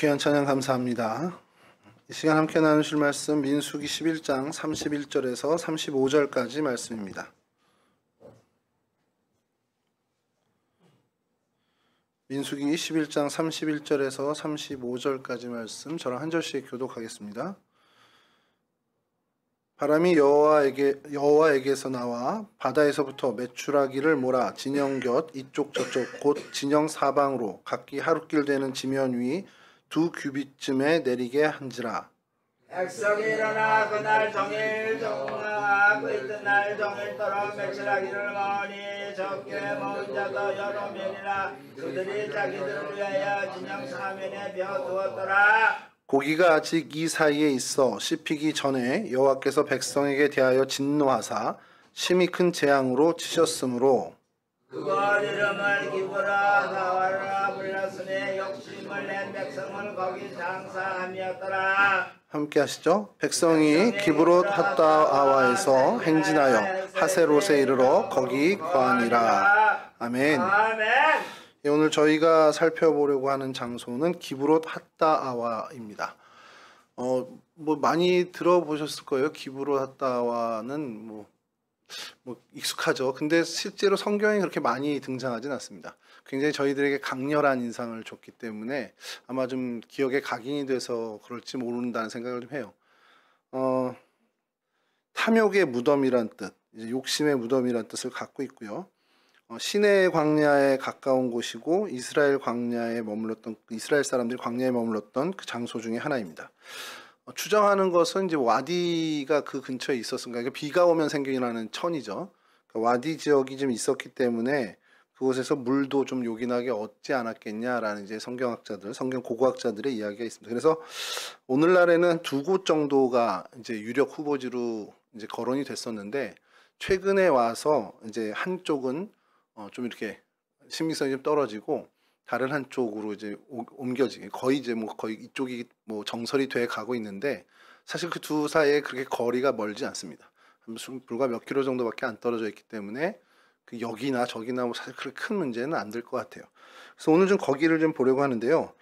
귀한 찬양 감사합니다. 이 시간 함께 나누실 말씀 민수기 11장 31절에서 35절까지 말씀입니다. 민수기 11장 31절에서 35절까지 말씀 저랑 한 절씩 교독하겠습니다. 바람이 여호와에게서 나와 바다에서부터 메추라기를 몰아 진영 곁 이쪽 저쪽 곧 진영 사방으로 각기 하루길 되는 지면 위 2규빗쯤에 내리게 한지라. 백성이 일어나 그날 종일 정하고 이튿날 종일토록 메추라기를 모으니 적게 모은 자도 여러 명이라. 그들이 자기들을 위하여 진영 사면에 베어두었더라. 고기가 아직 이 사이에 있어 씹히기 전에 여호와께서 백성에게 대하여 진노하사 심히 큰 재앙으로 치셨으므로 그곳 이름을 기브라 다와라 불렀으니 욕심을 낸 백성을 거기 장사함이었더라. 함께 하시죠. 백성이 기브롯 핫다아와에서 행진하여 하세롯에 이르러 거기 거하니라. 아멘. 예, 오늘 저희가 살펴보려고 하는 장소는 기브롯 핫다아와입니다. 뭐 많이 들어보셨을 거예요. 기브롯 핫다아와는 뭐 익숙하죠. 근데 실제로 성경에 그렇게 많이 등장하진 않습니다. 굉장히 저희들에게 강렬한 인상을 줬기 때문에 아마 좀 기억에 각인이 돼서 그럴지 모른다는 생각을 좀 해요. 탐욕의 무덤이란 뜻, 이제 욕심의 무덤이란 뜻을 갖고 있고요. 시내 광야에 가까운 곳이고 이스라엘 사람들이 광야에 머물렀던 그 장소 중에 하나입니다. 추정하는 것은 이제 와디가 그 근처에 있었으니까, 그러니까 비가 오면 생겨나는 천이죠. 그러니까 와디 지역이 좀 있었기 때문에 그곳에서 물도 좀 요긴하게 얻지 않았겠냐라는 이제 성경 고고학자들의 이야기가 있습니다. 그래서 오늘날에는 2곳 정도가 이제 유력 후보지로 이제 거론이 됐었는데, 최근에 와서 이제 한쪽은 좀 이렇게 신빙성이 좀 떨어지고 다른 한쪽으로 이제 옮겨지게 거의 이쪽이 정설이 돼 가고 있는데, 사실 그 두 사이에 그렇게 거리가 멀지 않습니다. 불과 몇 킬로 정도밖에 안 떨어져 있기 때문에 그 여기나 저기나 사실 그렇게 큰 문제는 안 될 것 같아요. 그래서 오늘 좀 거기를 좀 보려고 하는데요.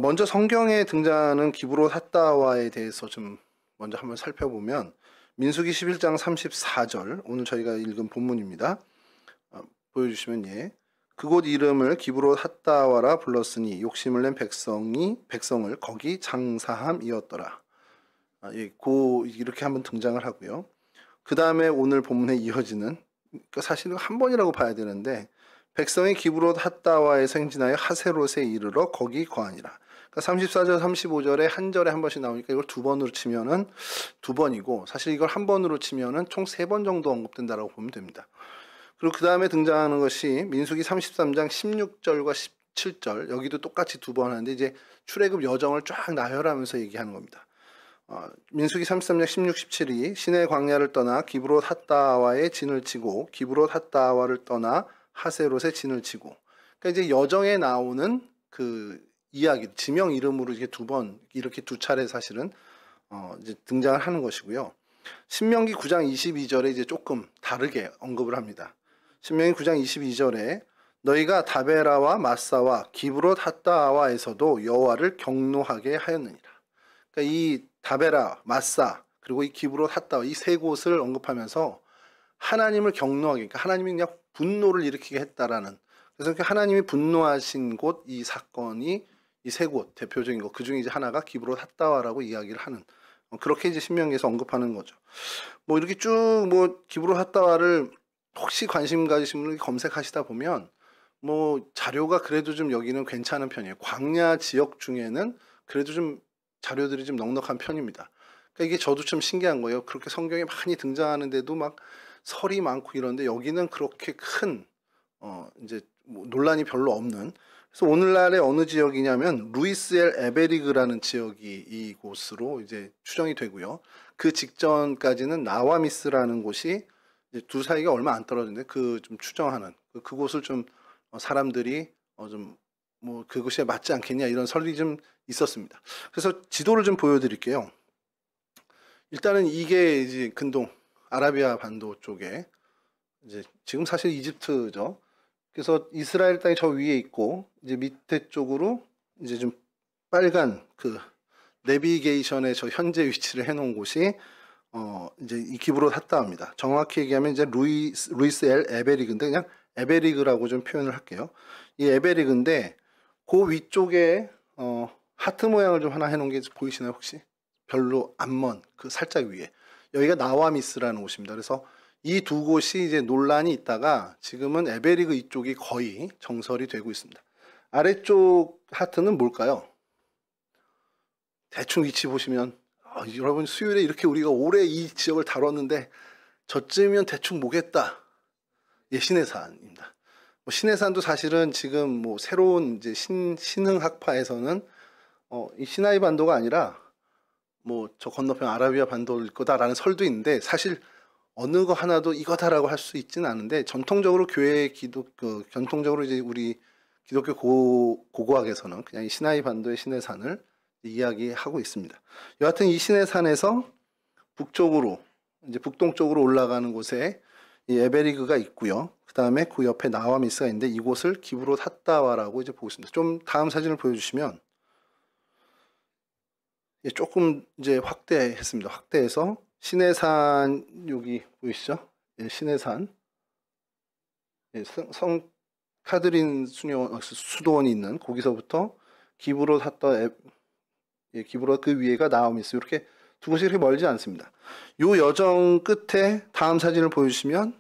먼저 성경에 등장하는 기브롯 핫다와에 대해서 좀 먼저 한번 살펴보면 민수기 11장 34절, 오늘 저희가 읽은 본문입니다. 보여주시면 예. 그곳 이름을 기브롯 핫다와라 불렀으니 욕심을 낸 백성을 거기 장사함이었더라. 예, 이렇게 한번 등장을 하고요. 그 다음에 오늘 본문에 이어지는, 그러니까 사실은 한 번이라고 봐야 되는데, 백성이 기브롯 핫다와에서 행진하여 하세롯에 이르러 거기 거하니라. 그러니까 34절 35절에 한 절에 한 번씩 나오니까 이걸 두 번으로 치면은 두 번이고, 사실 이걸 한 번으로 치면은 총 3번 정도 언급된다라고 보면 됩니다. 그리고 그 다음에 등장하는 것이 민수기 33장 16절과 17절, 여기도 똑같이 두 번 하는데 이제 출애굽 여정을 쫙 나열하면서 얘기하는 겁니다. 민수기 33장 16, 17이 시내 광야를 떠나 기브롯 핫다와에 진을 치고 기브롯 핫다와를 떠나 하세롯에 진을 치고, 그러니까 이제 여정에 나오는 그 이야기, 지명 이름으로 이렇게 이렇게 두 차례 사실은 이제 등장을 하는 것이고요. 신명기 9장 22절에 이제 조금 다르게 언급을 합니다. 신명기 9장 22절에 너희가 다베라와 마사와 기브롯 핫다아와에서도 여호와를 경노하게 하였느니라. 그러니까 이 다베라, 마사, 그리고 이 기브롯 핫다와 이 세 곳을 언급하면서 하나님을 경노하게, 그러니까 하나님이 그냥 분노를 일으키게 했다라는, 그래서 하나님이 분노하신 곳, 이 사건이 이 세 곳 대표적인 것, 그 중에 이제 하나가 기브롯 핫다와라고 이야기를 하는, 그렇게 이제 신명기에서 언급하는 거죠. 이렇게 쭉 기브롯 핫다와를 혹시 관심 가지신 분이 검색하시다 보면 자료가 그래도 좀 여기는 괜찮은 편이에요. 광야 지역 중에는 그래도 좀 자료들이 좀 넉넉한 편입니다. 그러니까 이게 저도 좀 신기한 거예요. 그렇게 성경에 많이 등장하는데도 막 설이 많고 이런데 여기는 그렇게 큰 이제 논란이 별로 없는. 그래서 오늘날의 어느 지역이냐면 루이스엘 에베리그라는 지역이 이곳으로 이제 추정이 되고요. 그 직전까지는 나와미스라는 곳이 이제 두 사이가 얼마 안 떨어진데 좀 추정하는 그곳을 좀 사람들이 그곳에 맞지 않겠냐 이런 설이 좀 있었습니다. 그래서 지도를 좀 보여드릴게요. 일단은 이게 이제 근동 아라비아 반도 쪽에 이제 지금 사실 이집트죠. 그래서 이스라엘 땅이 저 위에 있고 이제 밑에 쪽으로 이제 좀 빨간 그 내비게이션의 저 현재 위치를 해놓은 곳이 이제 이 기브롯 핫다와입니다. 정확히 얘기하면 이제 루이스 엘 에베리그인데 그냥 에베리그라고 좀 표현을 할게요. 이 에베리그인데 그 위쪽에 하트 모양을 좀 하나 해놓은 게 보이시나요 혹시? 별로 안 먼 그 살짝 위에 여기가 나와미스라는 곳입니다. 그래서 이 두 곳이 이제 논란이 있다가 지금은 에베리그 이쪽이 거의 정설이 되고 있습니다. 아래쪽 하트는 뭘까요? 대충 위치 보시면 여러분 수요일에 이렇게 우리가 오래 이 지역을 다뤘는데 저쯤이면 대충 뭐겠다. 예, 신해산입니다. 신해산도 사실은 지금 뭐 새로운 이제 신흥학파에서는 이 시나이 반도가 아니라 뭐 저 건너편 아라비아 반도일 거다라는 설도 있는데 사실 어느 거 하나도 이거다라고 할 수 있지는 않은데 전통적으로 전통적으로 이제 우리 기독교 고고학에서는 그냥 이 시나이 반도의 신해산을 이야기하고 있습니다. 여하튼 이 신해산에서 북쪽으로 이제 북동쪽으로 올라가는 곳에 이 에베리그가 있고요. 그 다음에 그 옆에 나와미스가 있는데 이곳을 기브롯 핫다와라고 이제 보고 있습니다. 좀 다음 사진을 보여주시면 조금 이제 확대했습니다. 확대해서 신해산 여기 보이시죠? 예, 신해산 예, 성 카드린 수도원이 있는 거기서부터 기브롯 핫다와 기브롯 그 위에가 나와미스 이렇게 두 곳이 이렇게 멀지 않습니다. 요 여정 끝에 다음 사진을 보여주시면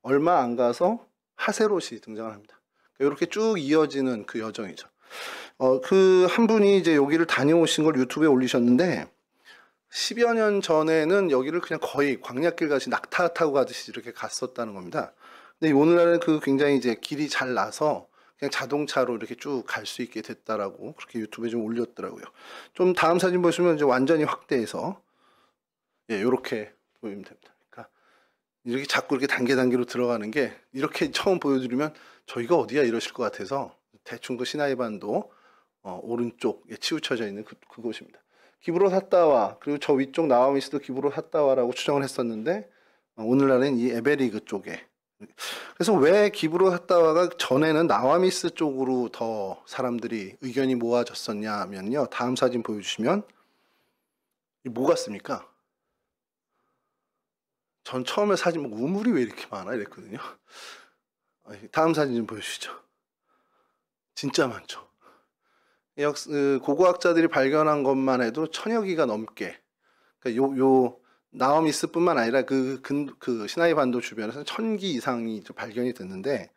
얼마 안 가서 하세롯이 등장을 합니다. 이렇게 쭉 이어지는 그 여정이죠. 그 한 분이 이제 여기를 다녀오신 걸 유튜브에 올리셨는데 10여 년 전에는 여기를 그냥 거의 광야길 같이 낙타 타고 가듯이 이렇게 갔었다는 겁니다. 근데 오늘날은 그 굉장히 이제 길이 잘 나서 그냥 자동차로 이렇게 쭉 갈 수 있게 됐다라고 그렇게 유튜브에 좀 올렸더라고요. 좀 다음 사진 보시면 이제 완전히 확대해서 예, 이렇게 보이면 됩니다. 그러니까 이렇게 자꾸 이렇게 단계로 들어가는 게 이렇게 처음 보여드리면 저희가 어디야 이러실 것 같아서 대충 그 시나이 반도 오른쪽에 치우쳐져 있는 그곳입니다. 기브롯 핫다와 그리고 저 위쪽 나와미스도 기브롯 핫다와라고 추정을 했었는데 오늘날은 이 에베리그 쪽에 그래서 왜 기브롯 핫다와가 전에는 나와미스 쪽으로 더 사람들이 의견이 모아졌었냐면요. 다음 사진 보여주시면 뭐 같습니까? 전 처음에 사진 보고 우물이 왜 이렇게 많아 이랬거든요. 다음 사진 좀 보여주시죠. 진짜 많죠. 고고학자들이 발견한 것만 해도 1000여 기가 넘게 그러니까 요 나와미스뿐만 아니라 그 시나이 반도 주변에서 1000기 이상이 발견이 됐는데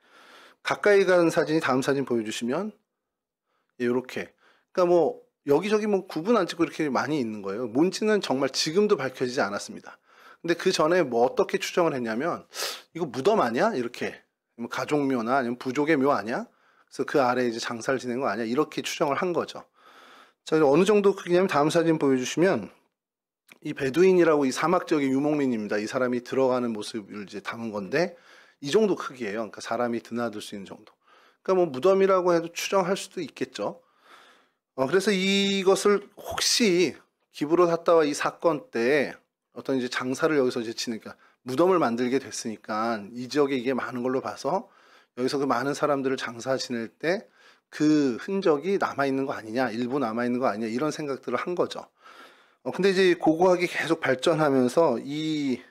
가까이 간 사진이 다음 사진 보여주시면 이렇게 그러니까 뭐 여기저기 뭐 구분 안 찍고 이렇게 많이 있는 거예요. 뭔지는 정말 지금도 밝혀지지 않았습니다. 근데 그 전에 뭐 어떻게 추정을 했냐면 이거 무덤 아니야? 이렇게 뭐 가족묘나 아니면 부족의 묘 아니야? 그래서 그 아래에 이제 장사를 지낸 거 아니야? 이렇게 추정을 한 거죠. 자, 어느 정도 크기냐면 다음 사진 보여주시면 이 베두인이라고 이 사막 지역의 유목민입니다. 이 사람이 들어가는 모습을 이제 담은 건데 이 정도 크기예요. 그러니까 사람이 드나들 수 있는 정도. 그러니까 뭐 무덤이라고 해도 추정할 수도 있겠죠. 그래서 이것을 혹시 기브롯 핫다와 이 사건 때 어떤 이제 장사를 여기서 이제 치니까 무덤을 만들게 됐으니까 이 지역에 이게 많은 걸로 봐서 여기서 그 많은 사람들을 장사 지낼 때 그 흔적이 남아있는 거 아니냐, 일부 남아있는 거 아니냐 이런 생각들을 한 거죠. 근데 이제 고고학이 계속 발전하면서 이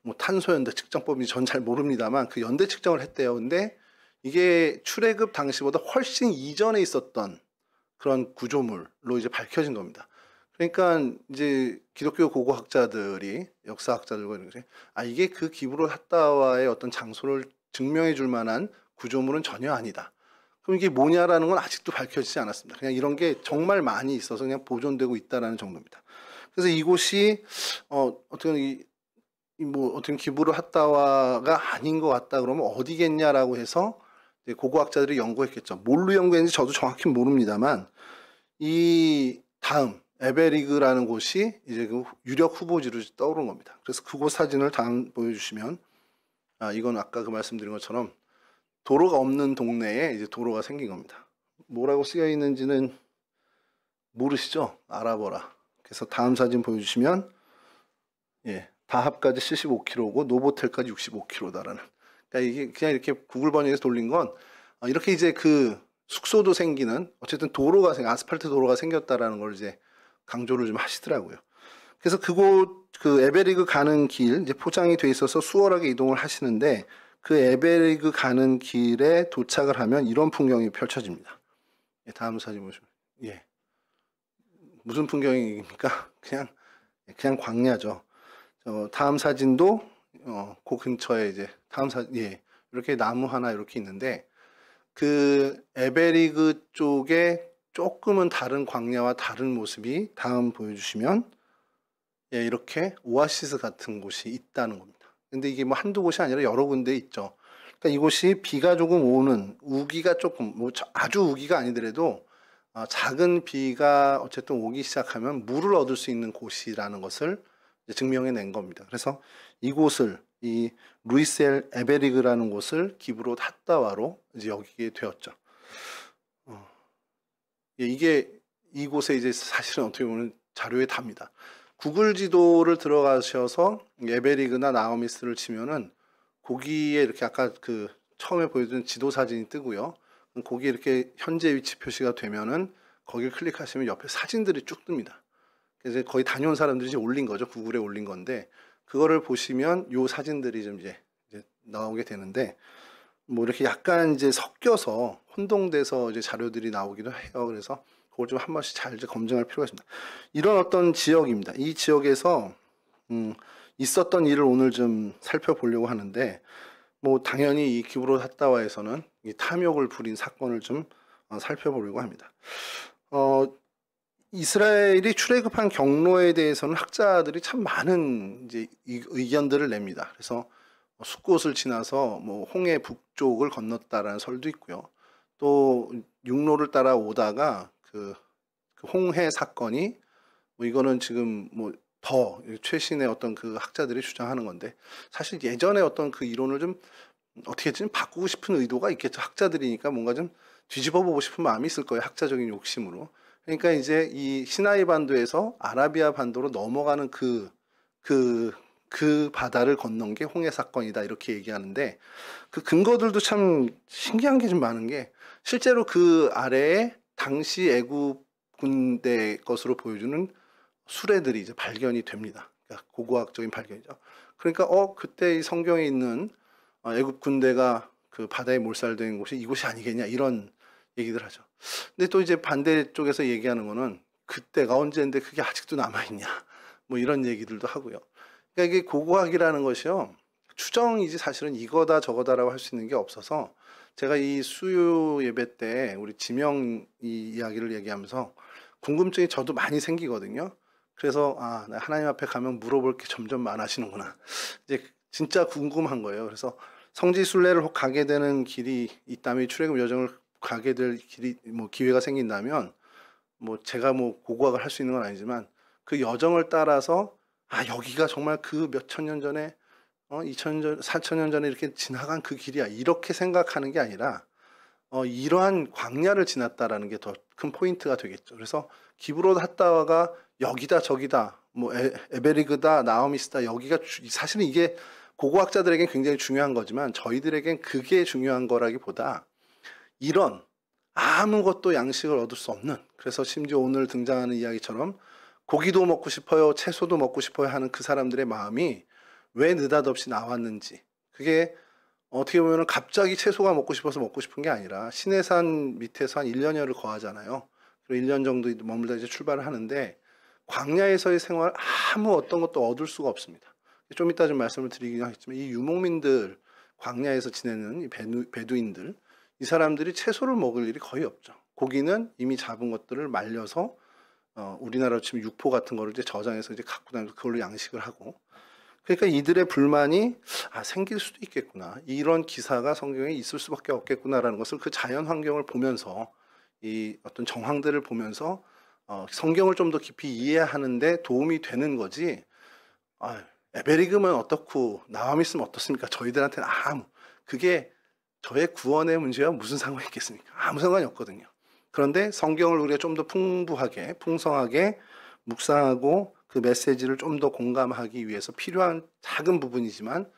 뭐 탄소연대 측정법인지 전 잘 모릅니다만 그 연대 측정을 했대요. 근데 이게 출애굽 당시보다 훨씬 이전에 있었던 그런 구조물로 이제 밝혀진 겁니다. 그러니까 이제 기독교 고고학자들이 역사학자들과 이렇게 이게 그 기브롯 핫다와의 어떤 장소를 증명해 줄 만한 구조물은 전혀 아니다. 그럼 이게 뭐냐라는 건 아직도 밝혀지지 않았습니다. 그냥 이런 게 정말 많이 있어서 그냥 보존되고 있다라는 정도입니다. 그래서 이곳이 어떻게 어떻게 기브롯 핫다와가 아닌 것 같다 그러면 어디겠냐라고 해서 이제 고고학자들이 연구했겠죠. 뭘로 연구했는지 저도 정확히 모릅니다만 이 다음 에베리그라는 곳이 이제 그 유력 후보지로 떠오른 겁니다. 그래서 그곳 사진을 다음 보여주시면 이건 아까 그 말씀드린 것처럼 도로가 없는 동네에 이제 도로가 생긴 겁니다. 뭐라고 쓰여 있는지는 모르시죠? 알아보라. 그래서 다음 사진 보여주시면 다합까지 75km고 노보텔까지 65km다라는. 그러니까 이게 그냥 이렇게 구글 번역에서 돌린 건 이렇게 이제 그 숙소도 생기는 어쨌든 아스팔트 도로가 생겼다라는 걸 이제 강조를 좀 하시더라고요. 그래서 그 에베리그 가는 길 이제 포장이 돼 있어서 수월하게 이동을 하시는데 그 에베리그 가는 길에 도착을 하면 이런 풍경이 펼쳐집니다. 예, 다음 사진 보시면 예 무슨 풍경입니까? 그냥 광야죠. 다음 사진도 그 근처에 이제 예 이렇게 나무 하나 이렇게 있는데 그 에베리그 쪽에 조금은 다른 광야와 다른 모습이 다음 보여주시면 예, 이렇게 오아시스 같은 곳이 있다는 겁니다. 근데 이게 뭐 한두 곳이 아니라 여러 군데 있죠. 그러니까 이곳이 비가 조금 오는 우기가 조금 뭐 아주 우기가 아니더라도 작은 비가 어쨌든 오기 시작하면 물을 얻을 수 있는 곳이라는 것을 증명해 낸 겁니다. 그래서 이곳을 이 루이셀 에베리그라는 곳을 기브롯 핫다와로 이제 여기게 되었죠. 예, 이게 이곳에 이제 사실은 어떻게 보면 자료에 답니다. 구글 지도를 들어가셔서 에베리그나 나오미스를 치면은 거기에 이렇게 아까 그 처음에 보여준 지도 사진이 뜨고요. 거기에 이렇게 현재 위치 표시가 되면은 거기를 클릭하시면 옆에 사진들이 쭉 뜹니다. 그래서 거의 다녀온 사람들이 이제 올린 거죠. 구글에 올린 건데 그거를 보시면 요 사진들이 좀 이제 나오게 되는데 뭐 이렇게 약간 이제 섞여서 혼동돼서 이제 자료들이 나오기도 해요. 그래서 그걸 좀 한 번씩 잘 이제 검증할 필요가 있습니다. 이런 어떤 지역입니다. 이 지역에서 있었던 일을 오늘 좀 살펴보려고 하는데 뭐 당연히 이 기브롯 핫다와에서는 이 탐욕을 부린 사건을 좀 살펴보려고 합니다. 이스라엘이 출애굽한 경로에 대해서는 학자들이 참 많은 이제 의견들을 냅니다. 그래서 숫곳을 지나서 뭐 홍해 북쪽을 건넜다라는 설도 있고요. 또 육로를 따라 오다가 그 홍해 사건이 뭐 이거는 지금 뭐 더 최신의 어떤 그 학자들이 주장하는 건데 사실 예전에 어떤 그 이론을 좀 어떻게 좀 바꾸고 싶은 의도가 있겠죠. 학자들이니까 뭔가 좀 뒤집어 보고 싶은 마음이 있을 거예요. 학자적인 욕심으로. 그러니까 이제 이 시나이 반도에서 아라비아 반도로 넘어가는 그 바다를 건넌 게 홍해 사건이다 이렇게 얘기하는데 그 근거들도 참 신기한 게 좀 많은 게 실제로 그 아래에 당시 애굽 군대 것으로 보여주는 수레들이 이제 발견이 됩니다. 그러니까 고고학적인 발견이죠. 그러니까 그때 이 성경에 있는 애굽 군대가 그 바다에 몰살된 곳이 이곳이 아니겠냐 이런 얘기들 하죠. 근데 또 이제 반대쪽에서 얘기하는 거는 그때가 언제인데 그게 아직도 남아있냐 뭐 이런 얘기들도 하고요. 그러니까 이게 고고학이라는 것이요 추정이지 사실은 이거다 저거다라고 할 수 있는 게 없어서 제가 이 수요 예배 때 우리 지명 이야기를 얘기하면서 궁금증이 저도 많이 생기거든요. 그래서 하나님 앞에 가면 물어볼 게 점점 많아지는구나. 이제 진짜 궁금한 거예요. 그래서 성지 순례를 가게 되는 길이 있다면 출애굽 여정을 가게 될 길이 뭐 기회가 생긴다면 뭐 제가 뭐 고고학을 할 수 있는 건 아니지만 그 여정을 따라서 여기가 정말 그 몇천 년 전에 2000년 전, 4000년 전에 이렇게 지나간 그 길이야. 이렇게 생각하는 게 아니라 이러한 광야를 지났다라는 게 더 큰 포인트가 되겠죠. 그래서 기브롯 핫다와가 여기다 저기다 뭐 에베리그다 나오미스다 여기가 사실은 이게 고고학자들에겐 굉장히 중요한 거지만 저희들에겐 그게 중요한 거라기보다 이런 아무것도 양식을 얻을 수 없는 그래서 심지어 오늘 등장하는 이야기처럼 고기도 먹고 싶어요 채소도 먹고 싶어요 하는 그 사람들의 마음이 왜 느닷없이 나왔는지 그게 어떻게 보면 갑자기 채소가 먹고 싶어서 먹고 싶은 게 아니라 시내산 밑에서 한 1년여를 거하잖아요. 그리고 1년 정도 머물다 이제 출발을 하는데 광야에서의 생활 아무 어떤 것도 얻을 수가 없습니다. 좀 이따 좀 말씀을 드리긴 하겠지만 이 유목민들 광야에서 지내는 이 베두인들 이 사람들이 채소를 먹을 일이 거의 없죠. 고기는 이미 잡은 것들을 말려서 우리나라로 치면 육포 같은 거를 이제 저장해서 이제 갖고 다니면서 그걸로 양식을 하고 그러니까 이들의 불만이 생길 수도 있겠구나. 이런 기사가 성경에 있을 수밖에 없겠구나라는 것을 그 자연 환경을 보면서 이 어떤 정황들을 보면서 성경을 좀 더 깊이 이해하는데 도움이 되는 거지. 에베리그면 어떻고 나오미스면 어떻습니까? 저희들한테는 그게 저의 구원의 문제와 무슨 상관이 있겠습니까? 아무 상관이 없거든요. 그런데 성경을 우리가 좀 더 풍부하게 풍성하게 묵상하고 그 메시지를 좀 더 공감하기 위해서 필요한 작은 부분이지만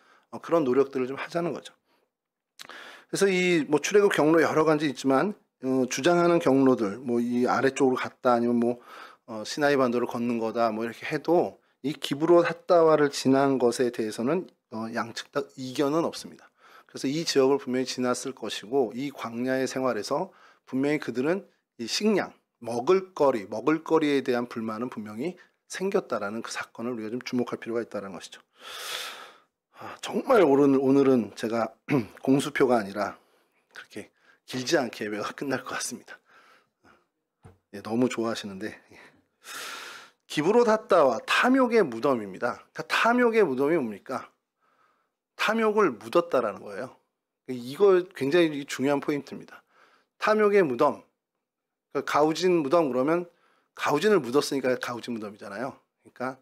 그런 노력들을 좀 하자는 거죠. 그래서 이 뭐 출애굽 경로 여러 가지 있지만 주장하는 경로들, 뭐 이 아래쪽으로 갔다 아니면 뭐 시나이 반도를 걷는 거다 뭐 이렇게 해도 이 기브롯 핫다와를 지난 것에 대해서는 양측 다 이견은 없습니다. 그래서 이 지역을 분명히 지났을 것이고 이 광야의 생활에서 분명히 그들은 이 식량, 먹을거리에 대한 불만은 분명히 생겼다라는 그 사건을 우리가 좀 주목할 필요가 있다는 것이죠. 정말 오늘은 제가 공수표가 아니라 그렇게 길지 않게 예배가 끝날 것 같습니다. 너무 좋아하시는데 기브롯 핫다와 탐욕의 무덤입니다. 그러니까 탐욕의 무덤이 뭡니까? 탐욕을 묻었다라는 거예요. 이거 굉장히 중요한 포인트입니다. 탐욕의 무덤, 그러니까 가우진 무덤 그러면 가우진을 묻었으니까 가우진 무덤이잖아요. 그러니까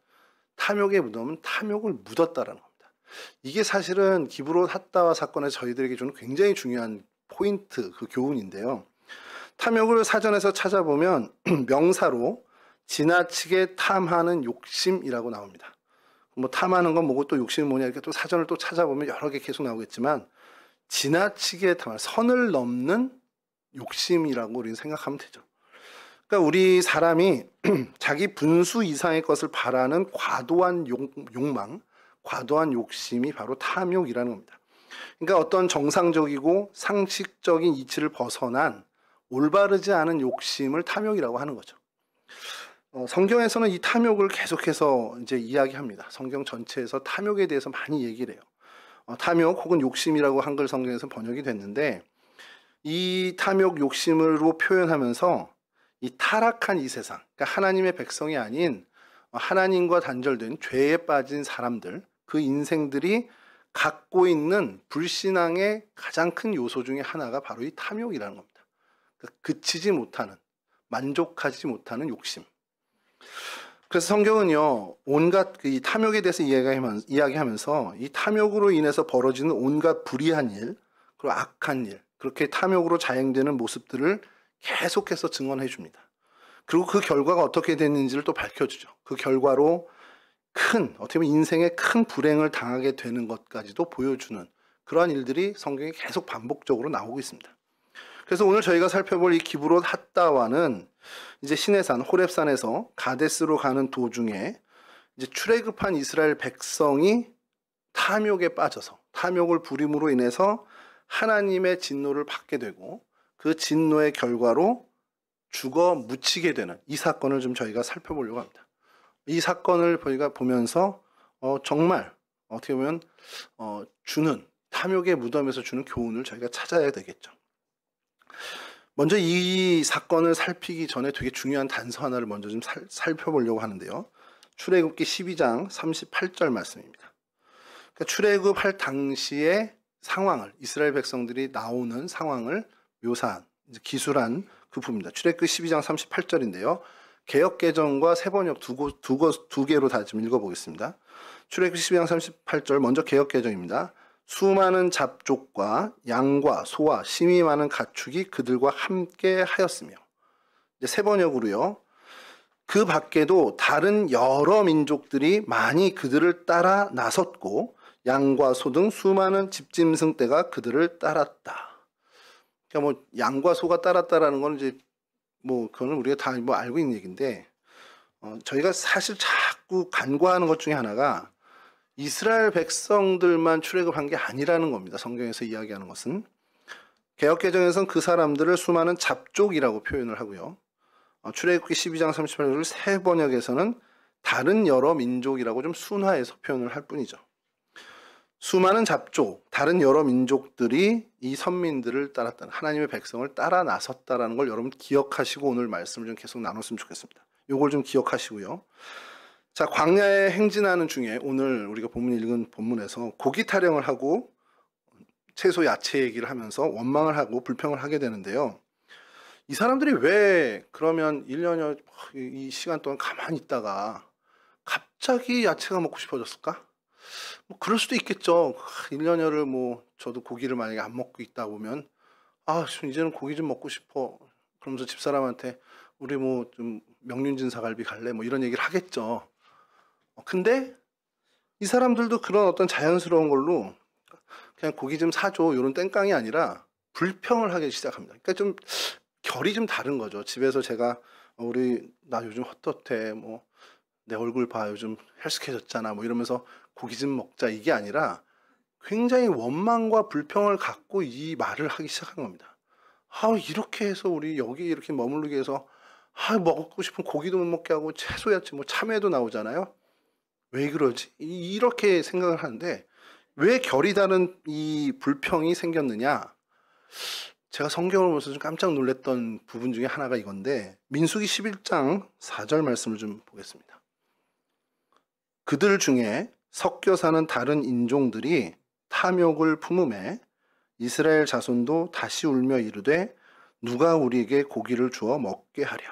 탐욕의 무덤은 탐욕을 묻었다라는 겁니다. 이게 사실은 기브롯 핫다와 사건에서 저희들에게 주는 굉장히 중요한 포인트, 그 교훈인데요. 탐욕을 사전에서 찾아보면 명사로 지나치게 탐하는 욕심이라고 나옵니다. 뭐 탐하는 건 뭐고 또 욕심이 뭐냐 이렇게 또 사전을 또 찾아보면 여러 개 계속 나오겠지만 지나치게 탐하는 선을 넘는 욕심이라고 우리는 생각하면 되죠. 그러니까 우리 사람이 자기 분수 이상의 것을 바라는 과도한 욕망, 과도한 욕심이 바로 탐욕이라는 겁니다. 그러니까 어떤 정상적이고 상식적인 이치를 벗어난 올바르지 않은 욕심을 탐욕이라고 하는 거죠. 성경에서는 이 탐욕을 계속해서 이제 이야기합니다. 성경 전체에서 탐욕에 대해서 많이 얘기를 해요. 탐욕 혹은 욕심이라고 한글 성경에서 번역이 됐는데 이 탐욕 욕심으로 표현하면서 이 타락한 이 세상, 그러니까 하나님의 백성이 아닌 하나님과 단절된 죄에 빠진 사람들, 그 인생들이 갖고 있는 불신앙의 가장 큰 요소 중에 하나가 바로 이 탐욕이라는 겁니다. 그러니까 그치지 못하는, 만족하지 못하는 욕심. 그래서 성경은요, 온갖 이 탐욕에 대해서 이야기하면서 이 탐욕으로 인해서 벌어지는 온갖 불의한 일, 그리고 악한 일, 그렇게 탐욕으로 자행되는 모습들을 계속해서 증언해 줍니다. 그리고 그 결과가 어떻게 됐는지를 또 밝혀주죠. 그 결과로 어떻게 보면 인생의 큰 불행을 당하게 되는 것까지도 보여주는 그러한 일들이 성경에 계속 반복적으로 나오고 있습니다. 그래서 오늘 저희가 살펴볼 이 기브롯 핫다와는 이제 시내산 호렙산에서 가데스로 가는 도중에 이제 출애굽한 이스라엘 백성이 탐욕에 빠져서 탐욕을 부림으로 인해서 하나님의 진노를 받게 되고 그 진노의 결과로 죽어 묻히게 되는 이 사건을 좀 저희가 살펴보려고 합니다. 이 사건을 저희가 보면서 정말 어떻게 보면 주는 탐욕의 무덤에서 주는 교훈을 저희가 찾아야 되겠죠. 먼저 이 사건을 살피기 전에 되게 중요한 단서 하나를 먼저 좀 살펴보려고 하는데요. 출애굽기 12장 38절 말씀입니다. 그러니까 출애굽할 당시의 상황을, 이스라엘 백성들이 나오는 상황을 묘사한, 기술한 그 부분입니다. 출애굽기 12장 38절인데요. 개역개정과 새번역 두 개로 다 좀 읽어보겠습니다. 출애굽기 12장 38절 먼저 개역개정입니다. 수많은 잡족과 양과 소와 심이 많은 가축이 그들과 함께 하였으며, 이제 새번역으로요. 그 밖에도 다른 여러 민족들이 많이 그들을 따라 나섰고 양과 소 등 수많은 집짐승 떼가 그들을 따랐다. 그러니까 뭐 양과 소가 따랐다라는 건 이제 뭐 그거는 우리가 다 뭐 알고 있는 얘기인데 저희가 사실 자꾸 간과하는 것 중에 하나가 이스라엘 백성들만 출애굽한 게 아니라는 겁니다. 성경에서 이야기하는 것은 개역개정에서는 그 사람들을 수많은 잡족이라고 표현을 하고요. 출애굽기 12장 38절 새번역에서는 다른 여러 민족이라고 좀 순화해서 표현을 할 뿐이죠. 수많은 잡족, 다른 여러 민족들이 이 선민들을 따랐다는, 하나님의 백성을 따라 나섰다라는 걸 여러분 기억하시고 오늘 말씀을 좀 계속 나눴으면 좋겠습니다. 요걸 좀 기억하시고요. 자, 광야에 행진하는 중에 오늘 우리가 본문 읽은 본문에서 고기 타령을 하고 채소 야채 얘기를 하면서 원망을 하고 불평을 하게 되는데요. 이 사람들이 왜 그러면 1년여 이 시간 동안 가만히 있다가 갑자기 야채가 먹고 싶어졌을까? 뭐 그럴 수도 있겠죠. 1년여를 뭐 저도 고기를 만약에 안 먹고 있다 보면 이제는 고기 좀 먹고 싶어. 그러면서 집사람한테 우리 뭐 좀 명륜진사갈비 갈래? 뭐 이런 얘기를 하겠죠. 근데 이 사람들도 그런 어떤 자연스러운 걸로 그냥 고기 좀 사줘 이런 땡깡이 아니라 불평을 하기 시작합니다. 그러니까 좀 결이 좀 다른 거죠. 집에서 제가 나 요즘 헛헛해, 뭐 내 얼굴 봐, 요즘 헬스케졌잖아, 뭐 이러면서 고기 좀 먹자, 이게 아니라 굉장히 원망과 불평을 갖고 이 말을 하기 시작한 겁니다. 이렇게 해서 우리 여기 이렇게 머무르게 해서 먹고 싶은 고기도 못 먹게 하고 채소야채 뭐 참외도 나오잖아요. 왜 그러지? 이렇게 생각을 하는데 왜 결이 다른 이 불평이 생겼느냐? 제가 성경을 보면서 좀 깜짝 놀랐던 부분 중에 하나가 이건데, 민수기 11장 4절 말씀을 좀 보겠습니다. 그들 중에 섞여 사는 다른 인종들이 탐욕을 품음에 이스라엘 자손도 다시 울며 이르되 누가 우리에게 고기를 주어 먹게 하랴.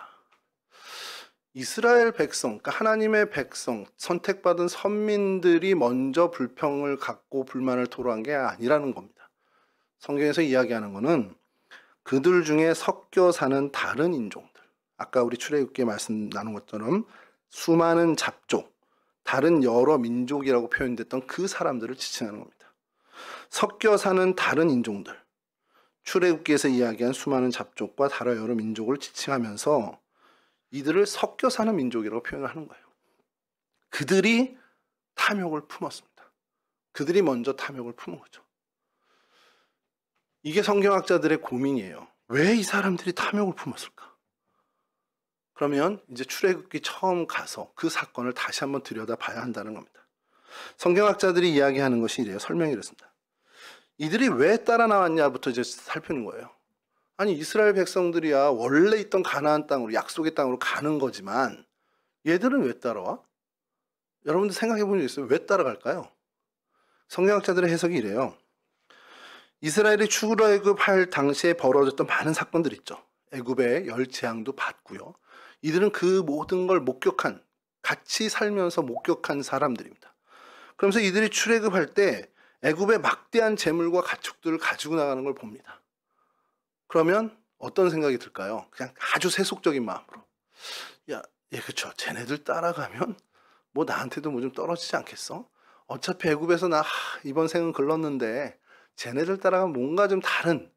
이스라엘 백성, 그러니까 하나님의 백성, 선택받은 선민들이 먼저 불평을 갖고 불만을 토로한 게 아니라는 겁니다. 성경에서 이야기하는 것은 그들 중에 섞여 사는 다른 인종들, 아까 우리 출애굽기에 말씀 나눈 것처럼 수많은 잡족, 다른 여러 민족이라고 표현됐던 그 사람들을 지칭하는 겁니다. 섞여 사는 다른 인종들, 출애굽기에서 이야기한 수많은 잡족과 다른 여러 민족을 지칭하면서 이들을 섞여 사는 민족이라고 표현을 하는 거예요. 그들이 탐욕을 품었습니다. 그들이 먼저 탐욕을 품은 거죠. 이게 성경학자들의 고민이에요. 왜 이 사람들이 탐욕을 품었을까? 그러면 이제 출애굽기 처음 가서 그 사건을 다시 한번 들여다봐야 한다는 겁니다. 성경학자들이 이야기하는 것이 이래요. 설명이 이렇습니다. 이들이 왜 따라 나왔냐부터 이제 살피는 거예요. 아니, 이스라엘 백성들이야 원래 있던 가나안 땅으로, 약속의 땅으로 가는 거지만 얘들은 왜 따라와? 여러분들 생각해 본 적 있어요? 왜 따라갈까요? 성경학자들의 해석이 이래요. 이스라엘이 출애굽할 당시에 벌어졌던 많은 사건들 있죠. 애굽의 열 재앙도 받고요. 이들은 그 모든 걸 목격한, 같이 살면서 목격한 사람들입니다. 그러면서 이들이 출애굽할 때 애굽의 막대한 재물과 가축들을 가지고 나가는 걸 봅니다. 그러면 어떤 생각이 들까요? 그냥 아주 세속적인 마음으로. 그쵸. 쟤네들 따라가면 뭐 나한테도 뭐 좀 떨어지지 않겠어? 어차피 애굽에서 나 이번 생은 글렀는데 쟤네들 따라가면 뭔가 좀 다른,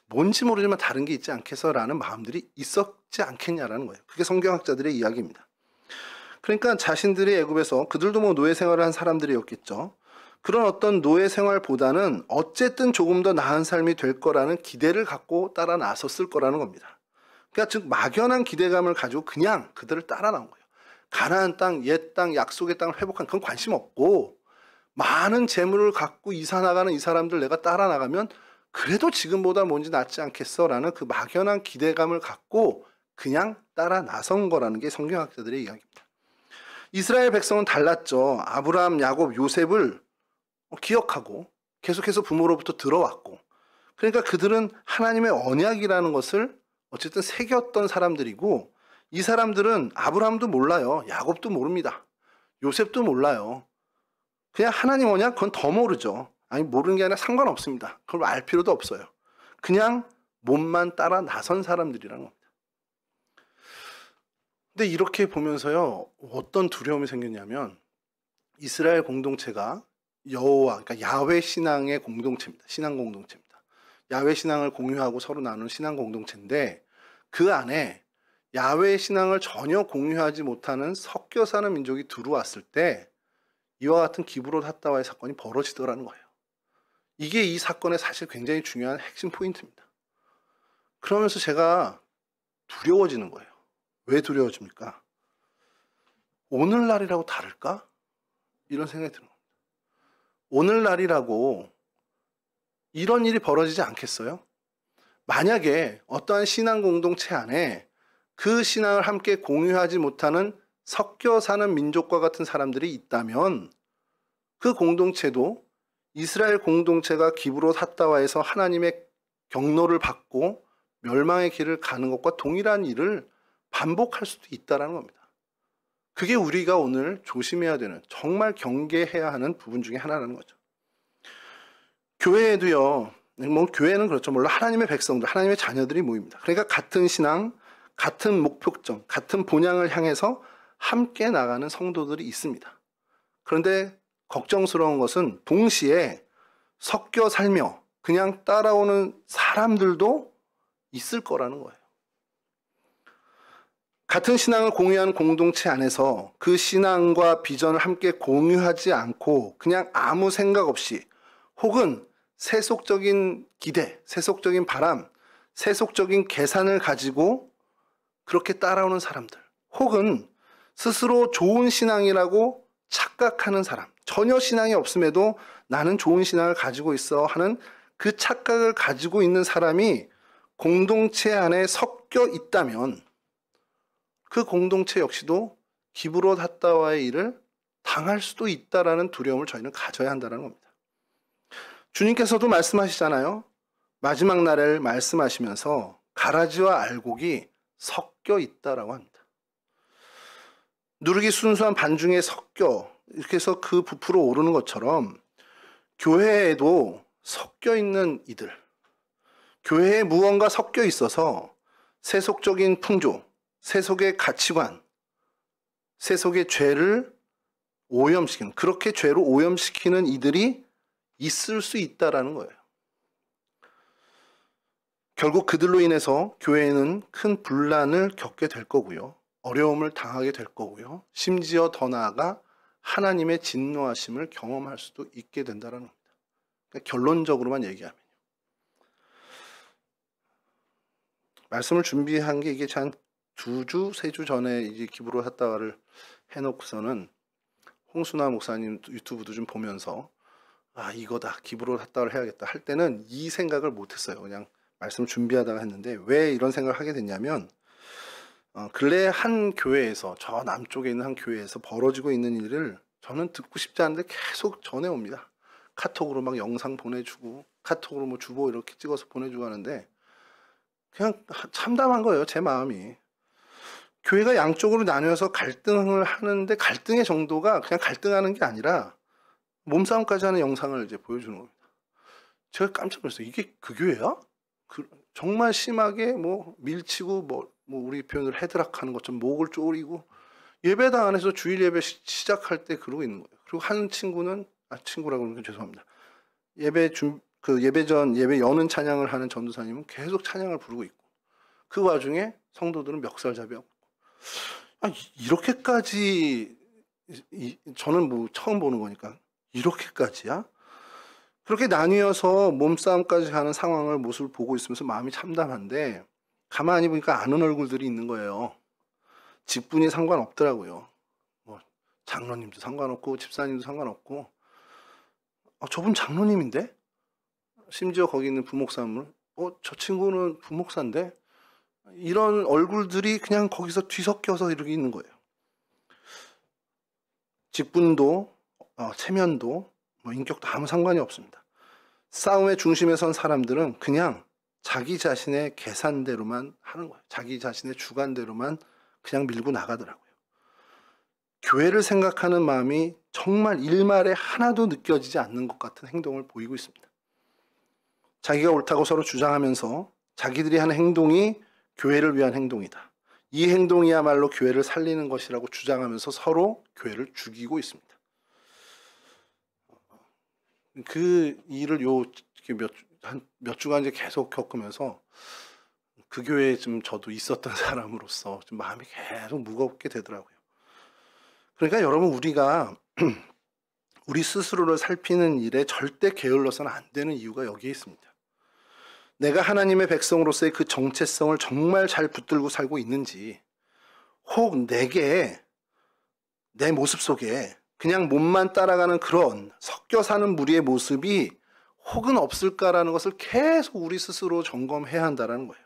뭔지 모르지만 다른 게 있지 않겠어라는 마음들이 있었지 않겠냐라는 거예요. 그게 성경학자들의 이야기입니다. 그러니까 자신들이 애굽에서, 그들도 뭐 노예 생활을 한 사람들이었겠죠. 그런 어떤 노예 생활보다는 어쨌든 조금 더 나은 삶이 될 거라는 기대를 갖고 따라 나섰을 거라는 겁니다. 그러니까 즉 막연한 기대감을 가지고 그냥 그들을 따라 나온 거예요. 가나안 땅, 옛 땅, 약속의 땅을 회복한, 그건 관심 없고 많은 재물을 갖고 이사 나가는 이 사람들 내가 따라 나가면 그래도 지금보다 뭔지 낫지 않겠어라는 그 막연한 기대감을 갖고 그냥 따라 나선 거라는 게 성경학자들의 이야기입니다. 이스라엘 백성은 달랐죠. 아브라함, 야곱, 요셉을 기억하고 계속해서 부모로부터 들어왔고, 그러니까 그들은 하나님의 언약이라는 것을 어쨌든 새겼던 사람들이고, 이 사람들은 아브라함도 몰라요. 야곱도 모릅니다. 요셉도 몰라요. 그냥 하나님 언약, 그건 더 모르죠. 아니, 모르는 게 아니라 상관없습니다. 그걸 알 필요도 없어요. 그냥 몸만 따라 나선 사람들이라는 겁니다. 근데 이렇게 보면서요, 어떤 두려움이 생겼냐면, 이스라엘 공동체가 여호와, 그러니까 야훼 신앙의 공동체입니다. 신앙 공동체입니다. 야훼 신앙을 공유하고 서로 나누는 신앙 공동체인데, 그 안에 야훼 신앙을 전혀 공유하지 못하는 섞여 사는 민족이 들어왔을 때 이와 같은 기브롯 핫다와의 사건이 벌어지더라는 거예요. 이게 이 사건의 사실 굉장히 중요한 핵심 포인트입니다. 그러면서 제가 두려워지는 거예요. 왜 두려워집니까? 오늘날이라고 다를까? 이런 생각이 드는 겁니다. 오늘날이라고 이런 일이 벌어지지 않겠어요? 만약에 어떠한 신앙 공동체 안에 그 신앙을 함께 공유하지 못하는 섞여 사는 민족과 같은 사람들이 있다면 그 공동체도 이스라엘 공동체가 기브롯 핫다와에서 하나님의 경노를 받고 멸망의 길을 가는 것과 동일한 일을 반복할 수도 있다는 겁니다. 그게 우리가 오늘 조심해야 되는, 정말 경계해야 하는 부분 중에 하나라는 거죠. 교회에도요, 뭐 교회는 그렇죠. 물론 하나님의 백성들, 하나님의 자녀들이 모입니다. 그러니까 같은 신앙, 같은 목표점, 같은 본향을 향해서 함께 나가는 성도들이 있습니다. 그런데 걱정스러운 것은 동시에 섞여 살며 그냥 따라오는 사람들도 있을 거라는 거예요. 같은 신앙을 공유하는 공동체 안에서 그 신앙과 비전을 함께 공유하지 않고 그냥 아무 생각 없이 혹은 세속적인 기대, 세속적인 바람, 세속적인 계산을 가지고 그렇게 따라오는 사람들, 혹은 스스로 좋은 신앙이라고 착각하는 사람, 전혀 신앙이 없음에도 나는 좋은 신앙을 가지고 있어 하는 그 착각을 가지고 있는 사람이 공동체 안에 섞여 있다면 그 공동체 역시도 기브롯 핫다와의 일을 당할 수도 있다라는 두려움을 저희는 가져야 한다는 겁니다. 주님께서도 말씀하시잖아요. 마지막 날을 말씀하시면서 가라지와 알곡이 섞여 있다라고 합니다. 누룩이 순수한 반중에 섞여 이렇게 해서 그 부풀어 오르는 것처럼 교회에도 섞여 있는 이들, 교회에 무언가 섞여 있어서 세속적인 풍조, 세속의 가치관, 세속의 죄를 오염시키는, 그렇게 죄로 오염시키는 이들이 있을 수 있다라는 거예요. 결국 그들로 인해서 교회는 큰 분란을 겪게 될 거고요. 어려움을 당하게 될 거고요. 심지어 더 나아가 하나님의 진노하심을 경험할 수도 있게 된다는 겁니다. 그러니까 결론적으로만 얘기하면요. 말씀을 준비한 게 이게 한 2주, 3주 전에 이제 기브롯 핫다와를 해놓고서는 홍순아 목사님 유튜브도 좀 보면서 아 이거다 기브롯 핫다와를 해야겠다 할 때는 이 생각을 못했어요. 그냥 말씀을 준비하다가 했는데 왜 이런 생각을 하게 됐냐면 근래 한 교회에서 저 남쪽에 있는 한 교회에서 벌어지고 있는 일을 저는 듣고 싶지 않은데 계속 전해옵니다. 카톡으로 막 영상 보내주고 카톡으로 뭐 주보 이렇게 찍어서 보내주고 하는데 그냥 참담한 거예요. 제 마음이. 교회가 양쪽으로 나뉘어서 갈등을 하는데 갈등의 정도가 그냥 갈등하는 게 아니라 몸싸움까지 하는 영상을 이제 보여주는 겁니다. 제가 깜짝 놀랐어요. 이게 그 교회야? 정말 심하게 뭐 밀치고 뭐 우리 표현으로 헤드락하는 것처럼 목을 조리고 예배당 안에서 주일 예배 시작할 때 그러고 있는 거예요. 그리고 한 친구는 친구라고 그러면 죄송합니다. 예배 전 예배 여는 찬양을 하는 전도사님은 계속 찬양을 부르고 있고 그 와중에 성도들은 멱살잡이하고 이렇게까지 저는 뭐 처음 보는 거니까 이렇게까지야? 그렇게 나뉘어서 몸싸움까지 하는 상황을 모습을 보고 있으면서 마음이 참담한데 가만히 보니까 아는 얼굴들이 있는 거예요. 직분이 상관없더라고요. 뭐 장로님도 상관없고 집사님도 상관없고 저분 장로님인데? 심지어 거기 있는 부목사님은 저 친구는 부목사인데? 이런 얼굴들이 그냥 거기서 뒤섞여서 이렇게 있는 거예요. 직분도 체면도 뭐 인격도 아무 상관이 없습니다. 싸움의 중심에 선 사람들은 그냥 자기 자신의 계산대로만 하는 거예요. 자기 자신의 주관대로만 그냥 밀고 나가더라고요. 교회를 생각하는 마음이 정말 일말에 하나도 느껴지지 않는 것 같은 행동을 보이고 있습니다. 자기가 옳다고 서로 주장하면서 자기들이 하는 행동이 교회를 위한 행동이다. 이 행동이야말로 교회를 살리는 것이라고 주장하면서 서로 교회를 죽이고 있습니다. 그 일을 몇 주간 이제 계속 겪으면서 그 교회에 좀 저도 있었던 사람으로서 좀 마음이 계속 무겁게 되더라고요. 그러니까 여러분 우리가 우리 스스로를 살피는 일에 절대 게을러서는 안 되는 이유가 여기에 있습니다. 내가 하나님의 백성으로서의 그 정체성을 정말 잘 붙들고 살고 있는지 혹 내게 내 모습 속에 그냥 몸만 따라가는 그런 섞여 사는 무리의 모습이 혹은 없을까라는 것을 계속 우리 스스로 점검해야 한다는 거예요.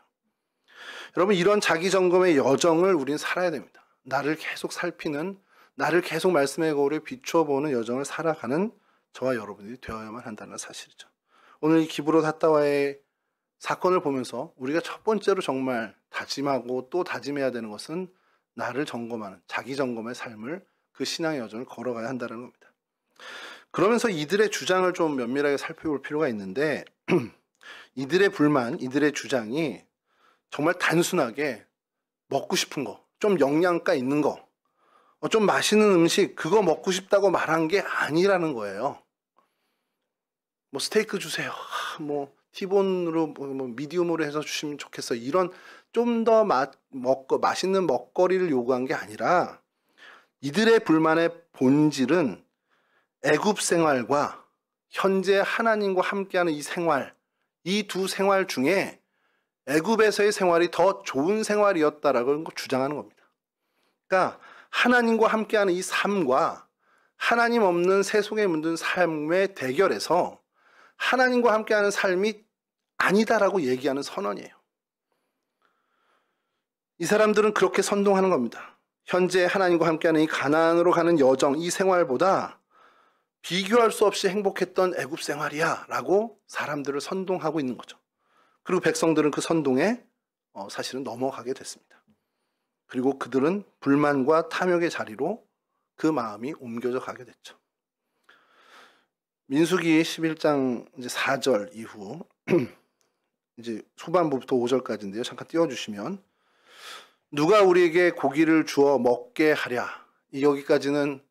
여러분 이런 자기 점검의 여정을 우리는 살아야 됩니다. 나를 계속 살피는 나를 계속 말씀의 거울에 비춰보는 여정을 살아가는 저와 여러분들이 되어야만 한다는 사실이죠. 오늘 이 기브롯 핫다와의 사건을 보면서 우리가 첫 번째로 정말 다짐하고 또 다짐해야 되는 것은 나를 점검하는 자기 점검의 삶을 그 신앙의 여정을 걸어가야 한다는 겁니다. 그러면서 이들의 주장을 좀 면밀하게 살펴볼 필요가 있는데 이들의 불만, 이들의 주장이 정말 단순하게 먹고 싶은 거, 좀 영양가 있는 거, 좀 맛있는 음식 그거 먹고 싶다고 말한 게 아니라는 거예요. 뭐 스테이크 주세요. 뭐 티본으로 뭐 미디움으로 해서 주시면 좋겠어. 이런 좀 더 맛있는 먹거리를 요구한 게 아니라 이들의 불만의 본질은 애굽 생활과 현재 하나님과 함께하는 이 생활, 이 두 생활 중에 애굽에서의 생활이 더 좋은 생활이었다라고 주장하는 겁니다. 그러니까 하나님과 함께하는 이 삶과 하나님 없는 세속에 묻은 삶의 대결에서 하나님과 함께하는 삶이 아니다라고 얘기하는 선언이에요. 이 사람들은 그렇게 선동하는 겁니다. 현재 하나님과 함께하는 이 가나안으로 가는 여정, 이 생활보다 비교할 수 없이 행복했던 애굽 생활이야 라고 사람들을 선동하고 있는 거죠. 그리고 백성들은 그 선동에 사실은 넘어가게 됐습니다. 그리고 그들은 불만과 탐욕의 자리로 그 마음이 옮겨져 가게 됐죠. 민수기 11장 이제 4절 이후 이제 후반부부터 5절까지인데요. 잠깐 띄워주시면, 누가 우리에게 고기를 주어 먹게 하랴. 여기까지는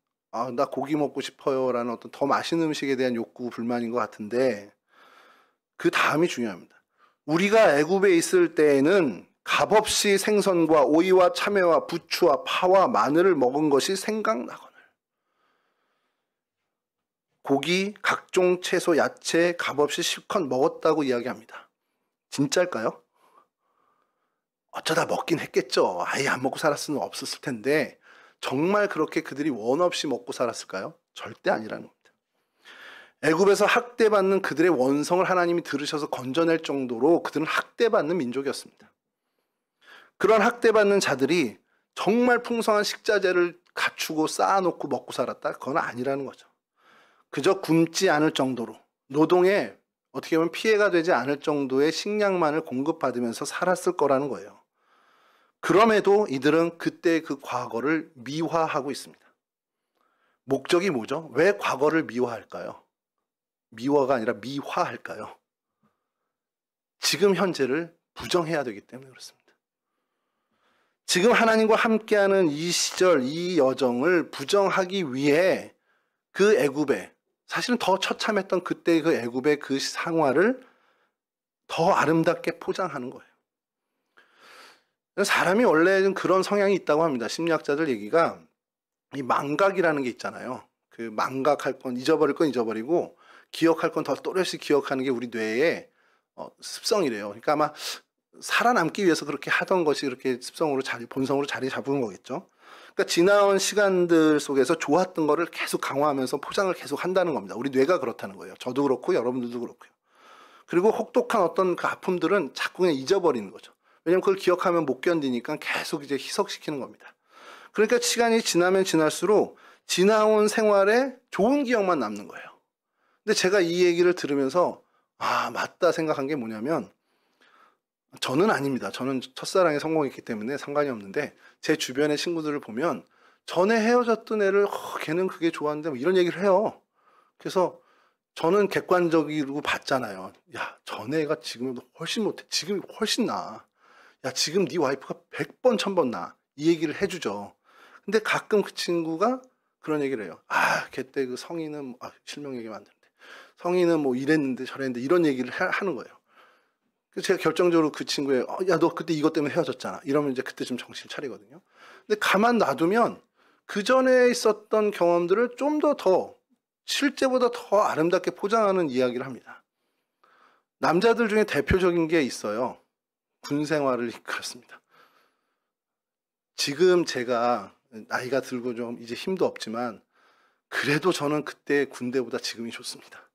나 고기 먹고 싶어요 라는 어떤 더 맛있는 음식에 대한 욕구, 불만인 것 같은데, 그 다음이 중요합니다. 우리가 애굽에 있을 때에는 값없이 생선과 오이와 참외와 부추와 파와 마늘을 먹은 것이 생각나거늘. 고기, 각종 채소, 야채 값없이 실컷 먹었다고 이야기합니다. 진짜일까요? 어쩌다 먹긴 했겠죠. 아예 안 먹고 살았을 수는 없었을 텐데 정말 그렇게 그들이 원 없이 먹고 살았을까요? 절대 아니라는 겁니다. 애굽에서 학대받는 그들의 원성을 하나님이 들으셔서 건져낼 정도로 그들은 학대받는 민족이었습니다. 그런 학대받는 자들이 정말 풍성한 식자재를 갖추고 쌓아놓고 먹고 살았다? 그건 아니라는 거죠. 그저 굶지 않을 정도로, 노동에 어떻게 보면 피해가 되지 않을 정도의 식량만을 공급받으면서 살았을 거라는 거예요. 그럼에도 이들은 그때 그 과거를 미화하고 있습니다. 목적이 뭐죠? 왜 과거를 미화할까요? 미화가 아니라 미화할까요? 지금 현재를 부정해야 되기 때문에 그렇습니다. 지금 하나님과 함께하는 이 시절, 이 여정을 부정하기 위해 그 애굽에, 사실은 더 처참했던 그때 그 애굽의 그 상황을 더 아름답게 포장하는 거예요. 사람이 원래는 그런 성향이 있다고 합니다. 심리학자들 얘기가, 이 망각이라는 게 있잖아요. 그 망각할 건, 잊어버릴 건 잊어버리고 기억할 건 더 또렷이 기억하는 게 우리 뇌의 습성이래요. 그러니까 아마 살아남기 위해서 그렇게 하던 것이 그렇게 습성으로 본성으로 자리 잡은 거겠죠. 그러니까 지나온 시간들 속에서 좋았던 거를 계속 강화하면서 포장을 계속 한다는 겁니다. 우리 뇌가 그렇다는 거예요. 저도 그렇고 여러분들도 그렇고요. 그리고 혹독한 어떤 그 아픔들은 자꾸 그냥 잊어버리는 거죠. 왜냐하면 그걸 기억하면 못 견디니까 계속 이제 희석시키는 겁니다. 그러니까 시간이 지나면 지날수록 지나온 생활에 좋은 기억만 남는 거예요. 근데 제가 이 얘기를 들으면서 맞다 생각한 게 뭐냐면, 저는 아닙니다. 저는 첫사랑에 성공했기 때문에 상관이 없는데 제 주변의 친구들을 보면 전에 헤어졌던 애를 걔는 그게 좋았는데 뭐 이런 얘기를 해요. 그래서 저는 객관적으로 봤잖아요. 야, 전 애가 지금 훨씬 못해. 지금이 훨씬 나아. 야, 지금 네 와이프가 100번 1000번 나아. 이 얘기를 해주죠. 근데 가끔 그 친구가 그런 얘기를 해요. 걔때 그 성인은 실명 얘기하면 안 되는데 성인은 뭐 이랬는데 저랬는데 이런 얘기를 하는 거예요. 그래서 제가 결정적으로 그 친구의 야, 너 그때 이것 때문에 헤어졌잖아. 이러면 이제 그때 좀 정신 차리거든요. 근데 가만 놔두면 그 전에 있었던 경험들을 좀 더 실제보다 더 아름답게 포장하는 이야기를 합니다. 남자들 중에 대표적인 게 있어요. 군 생활을 이끌었습니다. 지금 제가 나이가 들고 좀 이제 힘도 없지만 그래도 저는 그때 군대보다 지금이 좋습니다.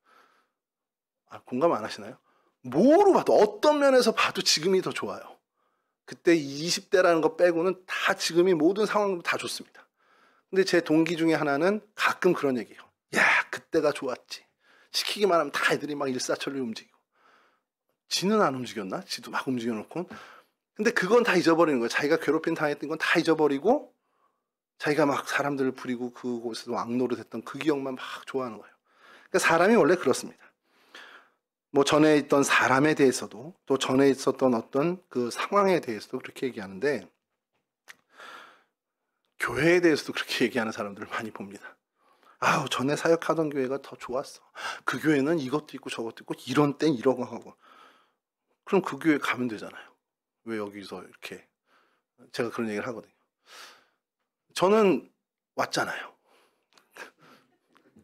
공감 안 하시나요? 뭐로 봐도, 어떤 면에서 봐도 지금이 더 좋아요. 그때 20대라는 거 빼고는 다 지금이 모든 상황도 다 좋습니다. 근데 제 동기 중에 하나는 가끔 그런 얘기해요. 야, 그때가 좋았지. 시키기만 하면 다 애들이 막 일사천리 움직이고. 지는 안 움직였나? 지도 막 움직여놓고. 근데 그건 다 잊어버리는 거예요. 자기가 괴롭힘 당했던 건 다 잊어버리고 자기가 막 사람들을 부리고 그곳에서 왕노릇 했던 그 기억만 막 좋아하는 거예요. 그러니까 사람이 원래 그렇습니다. 뭐 전에 있던 사람에 대해서도, 또 전에 있었던 어떤 그 상황에 대해서도 그렇게 얘기하는데, 교회에 대해서도 그렇게 얘기하는 사람들을 많이 봅니다. 전에 사역하던 교회가 더 좋았어. 그 교회는 이것도 있고 저것도 있고 이런 땐 이런 거 하고. 그럼 그 교회 가면 되잖아요. 왜 여기서 이렇게 제가 그런 얘기를 하거든요. 저는 왔잖아요.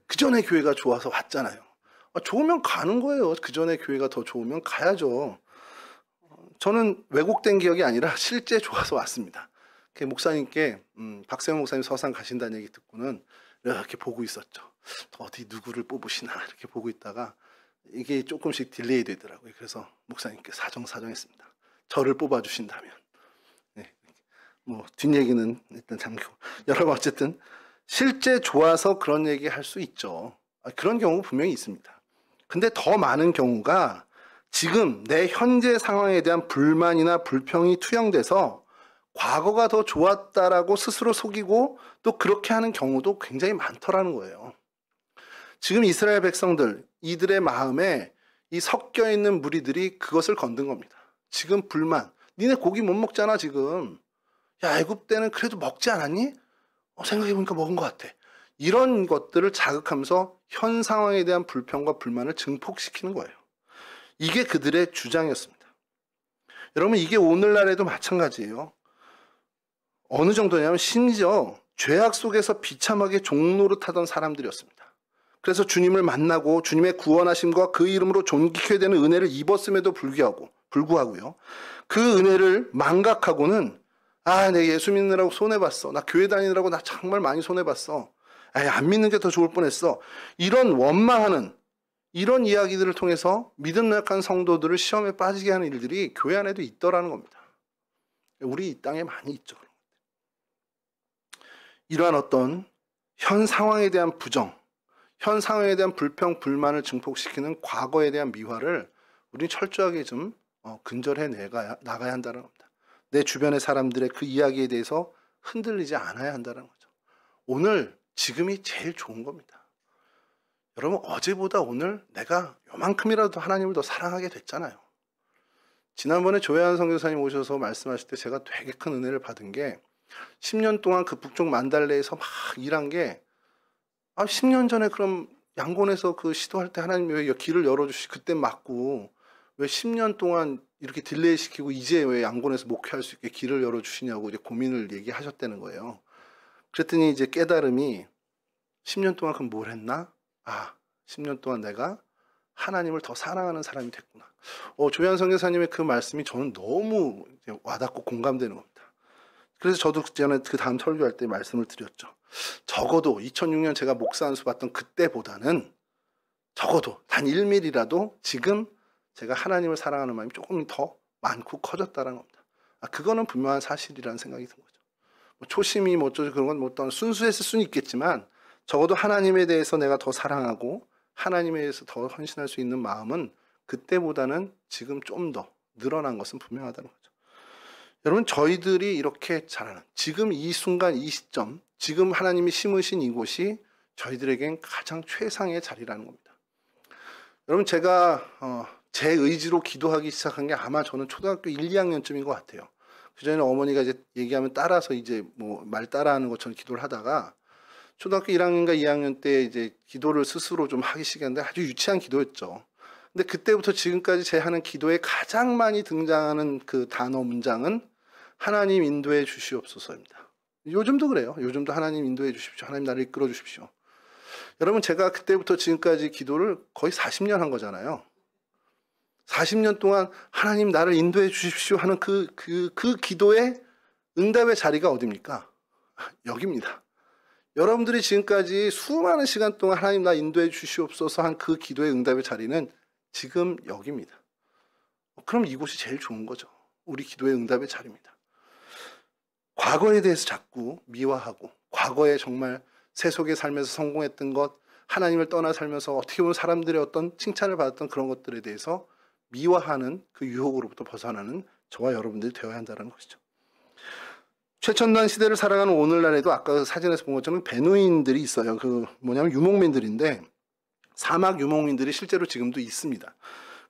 그 전에 교회가 좋아서 왔잖아요. 좋으면 가는 거예요. 그 전에 교회가 더 좋으면 가야죠. 저는 왜곡된 기억이 아니라 실제 좋아서 왔습니다. 목사님께 박세훈 목사님 서산 가신다는 얘기 듣고는 이렇게 보고 있었죠. 어디 누구를 뽑으시나 이렇게 보고 있다가 이게 조금씩 딜레이 되더라고요. 그래서 목사님께 사정했습니다. 저를 뽑아주신다면. 네. 뭐 뒷얘기는 일단 잠기고. 여러분 어쨌든 실제 좋아서 그런 얘기 할 수 있죠. 그런 경우 분명히 있습니다. 근데 더 많은 경우가 지금 내 현재 상황에 대한 불만이나 불평이 투영돼서 과거가 더 좋았다라고 스스로 속이고 또 그렇게 하는 경우도 굉장히 많더라는 거예요. 지금 이스라엘 백성들, 이들의 마음에 이 섞여 있는 무리들이 그것을 건든 겁니다. 지금 불만. 니네 고기 못 먹잖아 지금. 야 애굽 때는 그래도 먹지 않았니? 생각해보니까 먹은 것 같아. 이런 것들을 자극하면서 현 상황에 대한 불평과 불만을 증폭시키는 거예요. 이게 그들의 주장이었습니다. 여러분 이게 오늘날에도 마찬가지예요. 어느 정도냐면 심지어 죄악 속에서 비참하게 종노릇하던 사람들이었습니다. 그래서 주님을 만나고 주님의 구원하심과 그 이름으로 존귀케 되는 은혜를 입었음에도 불구하고요. 그 은혜를 망각하고는 내 예수 믿느라고 손해봤어. 나 교회 다니느라고 나 정말 많이 손해봤어. 안 믿는 게 더 좋을 뻔했어. 이런 원망하는 이런 이야기들을 통해서 믿음 약한 성도들을 시험에 빠지게 하는 일들이 교회 안에도 있더라는 겁니다. 우리 이 땅에 많이 있죠. 이러한 어떤 현 상황에 대한 부정, 현 상황에 대한 불평, 불만을 증폭시키는 과거에 대한 미화를 우리는 철저하게 좀 근절해 나가야 한다는 겁니다. 내 주변의 사람들의 그 이야기에 대해서 흔들리지 않아야 한다는 거죠. 오늘 지금이 제일 좋은 겁니다. 여러분 어제보다 오늘 내가 요만큼이라도 하나님을 더 사랑하게 됐잖아요. 지난번에 조혜한 선교사님 오셔서 말씀하실 때 제가 되게 큰 은혜를 받은 게 10년 동안 그 북쪽 만달레에서 막 일한 게 10년 전에 그럼 양곤에서 그 시도할 때 하나님 왜 길을 그때 맞고 왜 10년 동안 이렇게 딜레이 시키고 이제 왜 양곤에서 목회할 수 있게 길을 열어주시냐고 이제 고민을 얘기하셨다는 거예요. 그랬더니 이제 깨달음이 10년 동안 그럼 뭘 했나? 10년 동안 내가 하나님을 더 사랑하는 사람이 됐구나. 조현 선교사님의 그 말씀이 저는 너무 와닿고 공감되는 겁니다. 그래서 저도 전에 그 다음 설교할 때 말씀을 드렸죠. 적어도 2006년 제가 목사 안수 받던 그때보다는 적어도 단 1mm라도 지금 제가 하나님을 사랑하는 마음이 조금 더 많고 커졌다는 겁니다. 그거는 분명한 사실이라는 생각이 든 거죠. 초심이 그런 건 어떤 순수했을 수는 있겠지만 적어도 하나님에 대해서 내가 더 사랑하고 하나님에 대해서 더 헌신할 수 있는 마음은 그때보다는 지금 좀 더 늘어난 것은 분명하다는 거죠. 여러분 저희들이 이렇게 자라는 지금 이 순간 이 시점 지금 하나님이 심으신 이곳이 저희들에겐 가장 최상의 자리라는 겁니다. 여러분 제가 제 의지로 기도하기 시작한 게 아마 저는 초등학교 1, 2학년쯤인 것 같아요. 그전에는 어머니가 이제 얘기하면 따라서 이제 말 따라하는 것처럼 기도를 하다가 초등학교 1학년과 2학년 때 이제 기도를 스스로 좀 하기 시작했는데 아주 유치한 기도였죠. 근데 그때부터 지금까지 제 하는 기도에 가장 많이 등장하는 그 단어 문장은 하나님 인도해 주시옵소서입니다. 요즘도 그래요. 요즘도 하나님 인도해 주십시오. 하나님 나를 이끌어 주십시오. 여러분 제가 그때부터 지금까지 기도를 거의 40년 한 거잖아요. 40년 동안 하나님 나를 인도해 주십시오 하는 그 기도의 응답의 자리가 어디입니까? 여기입니다. 여러분들이 지금까지 수많은 시간 동안 하나님 나 인도해 주시옵소서 한 그 기도의 응답의 자리는 지금 여기입니다. 그럼 이곳이 제일 좋은 거죠. 우리 기도의 응답의 자리입니다. 과거에 대해서 자꾸 미화하고 과거에 정말 세속에 살면서 성공했던 것, 하나님을 떠나 살면서 어떻게 보면 사람들의 어떤 칭찬을 받았던 그런 것들에 대해서 미화하는 그 유혹으로부터 벗어나는 저와 여러분들이 되어야 한다는 것이죠. 최첨단 시대를 살아가는 오늘날에도 아까 사진에서 본 것처럼 베누인들이 있어요. 뭐냐면 유목민들인데 사막 유목민들이 실제로 지금도 있습니다.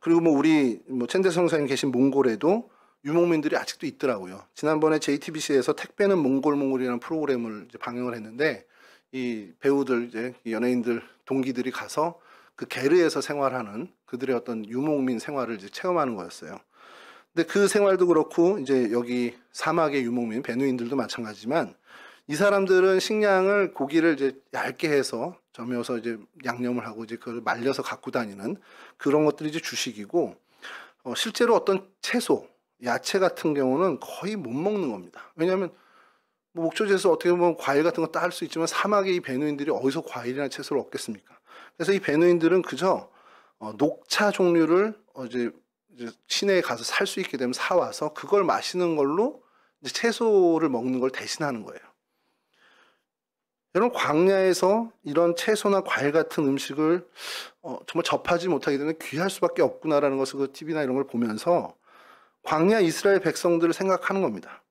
그리고 우리 첸데 성사님 계신 몽골에도 유목민들이 아직도 있더라고요. 지난번에 JTBC에서 택배는 몽골이라는 프로그램을 이제 방영을 했는데 이 배우들 이제 연예인들 동기들이 가서 그 게르에서 생활하는 그들의 어떤 유목민 생활을 이제 체험하는 거였어요. 근데 그 생활도 그렇고 이제 여기 사막의 유목민 베누인들도 마찬가지지만 이 사람들은 식량을 고기를 이제 얇게 해서 점여서 이제 양념을 하고 이제 그걸 말려서 갖고 다니는 그런 것들이 이제 주식이고 실제로 어떤 채소, 야채 같은 경우는 거의 못 먹는 겁니다. 왜냐하면 뭐 목초지에서 어떻게 보면 과일 같은 거 따 할 수 있지만 사막의 이 베누인들이 어디서 과일이나 채소를 얻겠습니까? 그래서 이 베누인들은 그저 녹차 종류를 이제 시내에 가서 살 수 있게 되면 사와서 그걸 마시는 걸로 이제 채소를 먹는 걸 대신하는 거예요. 여러분 광야에서 이런 채소나 과일 같은 음식을 정말 접하지 못하게 되면 귀할 수밖에 없구나라는 것을 그 TV나 이런 걸 보면서 광야 이스라엘 백성들을 생각하는 겁니다.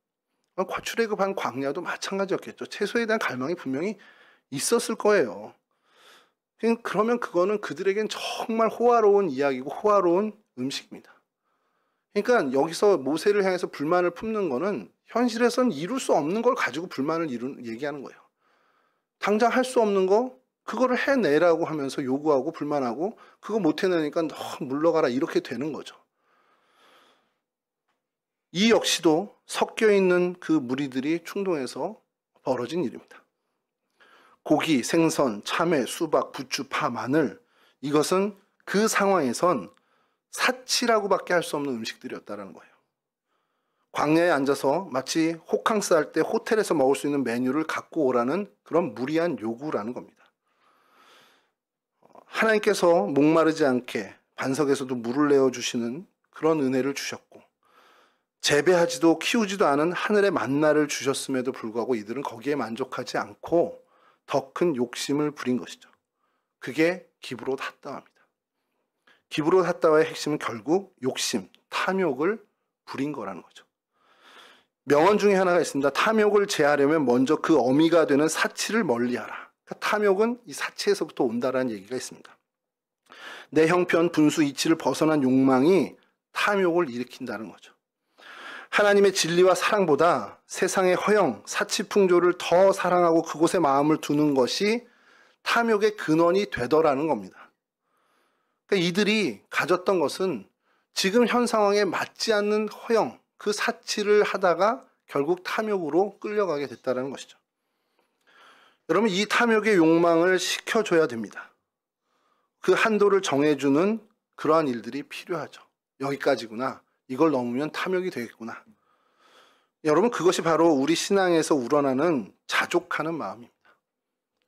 출애굽한 광야도 마찬가지였겠죠. 채소에 대한 갈망이 분명히 있었을 거예요. 그러면 그거는 그들에겐 정말 호화로운 이야기고 호화로운 음식입니다. 그러니까 여기서 모세를 향해서 불만을 품는 거는 현실에선 이룰 수 없는 걸 가지고 불만을 얘기하는 거예요. 당장 할 수 없는 거 그거를 해내라고 하면서 요구하고 불만하고 그거 못 해내니까 너 물러가라 이렇게 되는 거죠. 이 역시도 섞여 있는 그 무리들이 충동해서 벌어진 일입니다. 고기, 생선, 참외, 수박, 부추, 파, 마늘 이것은 그 상황에선 사치라고밖에 할 수 없는 음식들이었다는 거예요. 광야에 앉아서 마치 호캉스 할 때 호텔에서 먹을 수 있는 메뉴를 갖고 오라는 그런 무리한 요구라는 겁니다. 하나님께서 목마르지 않게 반석에서도 물을 내어주시는 그런 은혜를 주셨고 재배하지도 키우지도 않은 하늘의 만나를 주셨음에도 불구하고 이들은 거기에 만족하지 않고 더 큰 욕심을 부린 것이죠. 그게 기브롯 핫다와입니다. 기브롯 핫다와의 핵심은 결국 욕심, 탐욕을 부린 거라는 거죠. 명언 중에 하나가 있습니다. 탐욕을 제하려면 먼저 그 어미가 되는 사치를 멀리하라. 그러니까 탐욕은 이 사치에서부터 온다라는 얘기가 있습니다. 내 형편, 분수, 이치를 벗어난 욕망이 탐욕을 일으킨다는 거죠. 하나님의 진리와 사랑보다 세상의 허영, 사치풍조를 더 사랑하고 그곳에 마음을 두는 것이 탐욕의 근원이 되더라는 겁니다. 그러니까 이들이 가졌던 것은 지금 현 상황에 맞지 않는 허영, 그 사치를 하다가 결국 탐욕으로 끌려가게 됐다는 것이죠. 여러분 이 탐욕의 욕망을 식혀줘야 됩니다. 그 한도를 정해주는 그러한 일들이 필요하죠. 여기까지구나. 이걸 넘으면 탐욕이 되겠구나. 여러분 그것이 바로 우리 신앙에서 우러나는 자족하는 마음입니다.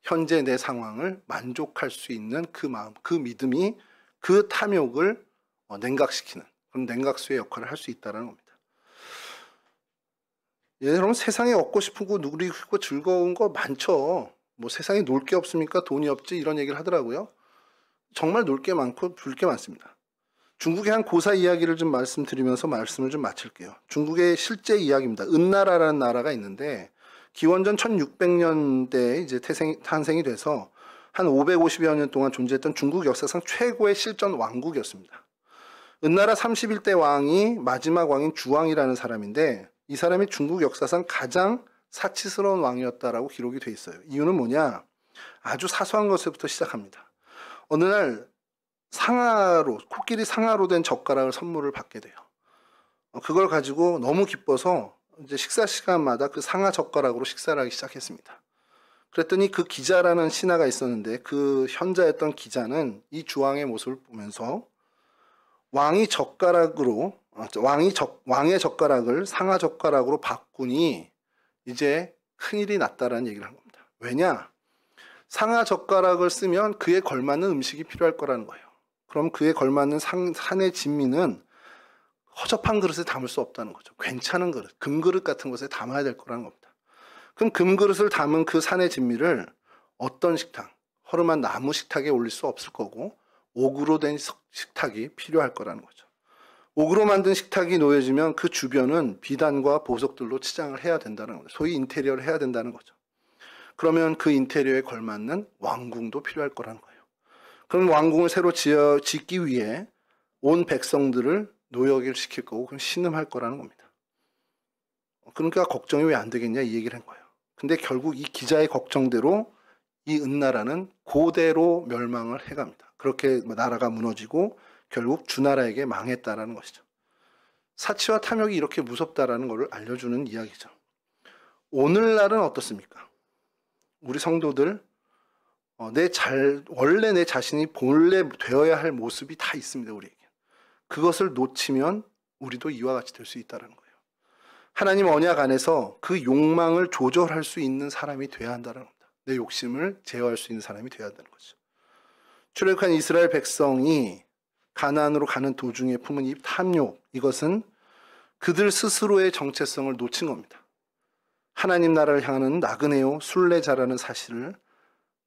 현재 내 상황을 만족할 수 있는 그 마음, 그 믿음이 그 탐욕을 냉각시키는 그런 냉각수의 역할을 할 수 있다는 겁니다. 여러분 세상에 얻고 싶고 누리고 즐거운 거 많죠. 뭐 세상에 놀 게 없습니까? 돈이 없지 이런 얘기를 하더라고요. 정말 놀 게 많고 볼 게 많습니다. 중국의 한 고사 이야기를 좀 말씀드리면서 말씀을 좀 마칠게요. 중국의 실제 이야기입니다. 은나라라는 나라가 있는데 기원전 1600년대에 이제 탄생이 돼서 한 550여 년 동안 존재했던 중국 역사상 최고의 실전 왕국이었습니다. 은나라 31대 왕이 마지막 왕인 주왕이라는 사람인데 이 사람이 중국 역사상 가장 사치스러운 왕이었다라고 기록이 돼 있어요. 이유는 뭐냐? 아주 사소한 것부터 시작합니다. 어느 날 코끼리 상아로 된 젓가락을 선물을 받게 돼요. 그걸 가지고 너무 기뻐서 이제 식사 시간마다 그 상아 젓가락으로 식사를 하기 시작했습니다. 그랬더니 그 기자라는 신하가 있었는데 그 현자였던 기자는 이 주왕의 모습을 보면서 왕의 젓가락을 상아 젓가락으로 바꾸니 이제 큰일이 났다라는 얘기를 한 겁니다. 왜냐? 상아 젓가락을 쓰면 그에 걸맞는 음식이 필요할 거라는 거예요. 그럼 그에 걸맞는 산의 진미는 허접한 그릇에 담을 수 없다는 거죠. 괜찮은 그릇, 금그릇 같은 것에 담아야 될 거라는 겁니다. 그럼 금그릇을 담은 그 산의 진미를 어떤 식탁, 허름한 나무 식탁에 올릴 수 없을 거고 옥으로 된 식탁이 필요할 거라는 거죠. 옥으로 만든 식탁이 놓여지면 그 주변은 비단과 보석들로 치장을 해야 된다는 거죠. 소위 인테리어를 해야 된다는 거죠. 그러면 그 인테리어에 걸맞는 왕궁도 필요할 거라는 거예요. 그럼 왕궁을 새로 짓기 위해 온 백성들을 노역을 시킬 거고 그럼 신음할 거라는 겁니다. 그러니까 걱정이 왜 안 되겠냐 이 얘기를 한 거예요. 근데 결국 이 기자의 걱정대로 이 은나라는 그대로 멸망을 해갑니다. 그렇게 나라가 무너지고 결국 주나라에게 망했다라는 것이죠. 사치와 탐욕이 이렇게 무섭다라는 것을 알려주는 이야기죠. 오늘날은 어떻습니까? 우리 성도들 원래 내 자신이 본래 되어야 할 모습이 다 있습니다. 우리에게. 그것을 놓치면 우리도 이와 같이 될 수 있다는 거예요. 하나님 언약 안에서 그 욕망을 조절할 수 있는 사람이 돼야 한다는 겁니다. 내 욕심을 제어할 수 있는 사람이 돼야 한다는 거죠. 출애굽한 이스라엘 백성이 가나안으로 가는 도중에 품은 이 탐욕, 이것은 그들 스스로의 정체성을 놓친 겁니다. 하나님 나라를 향하는 나그네요 순례자라는 사실을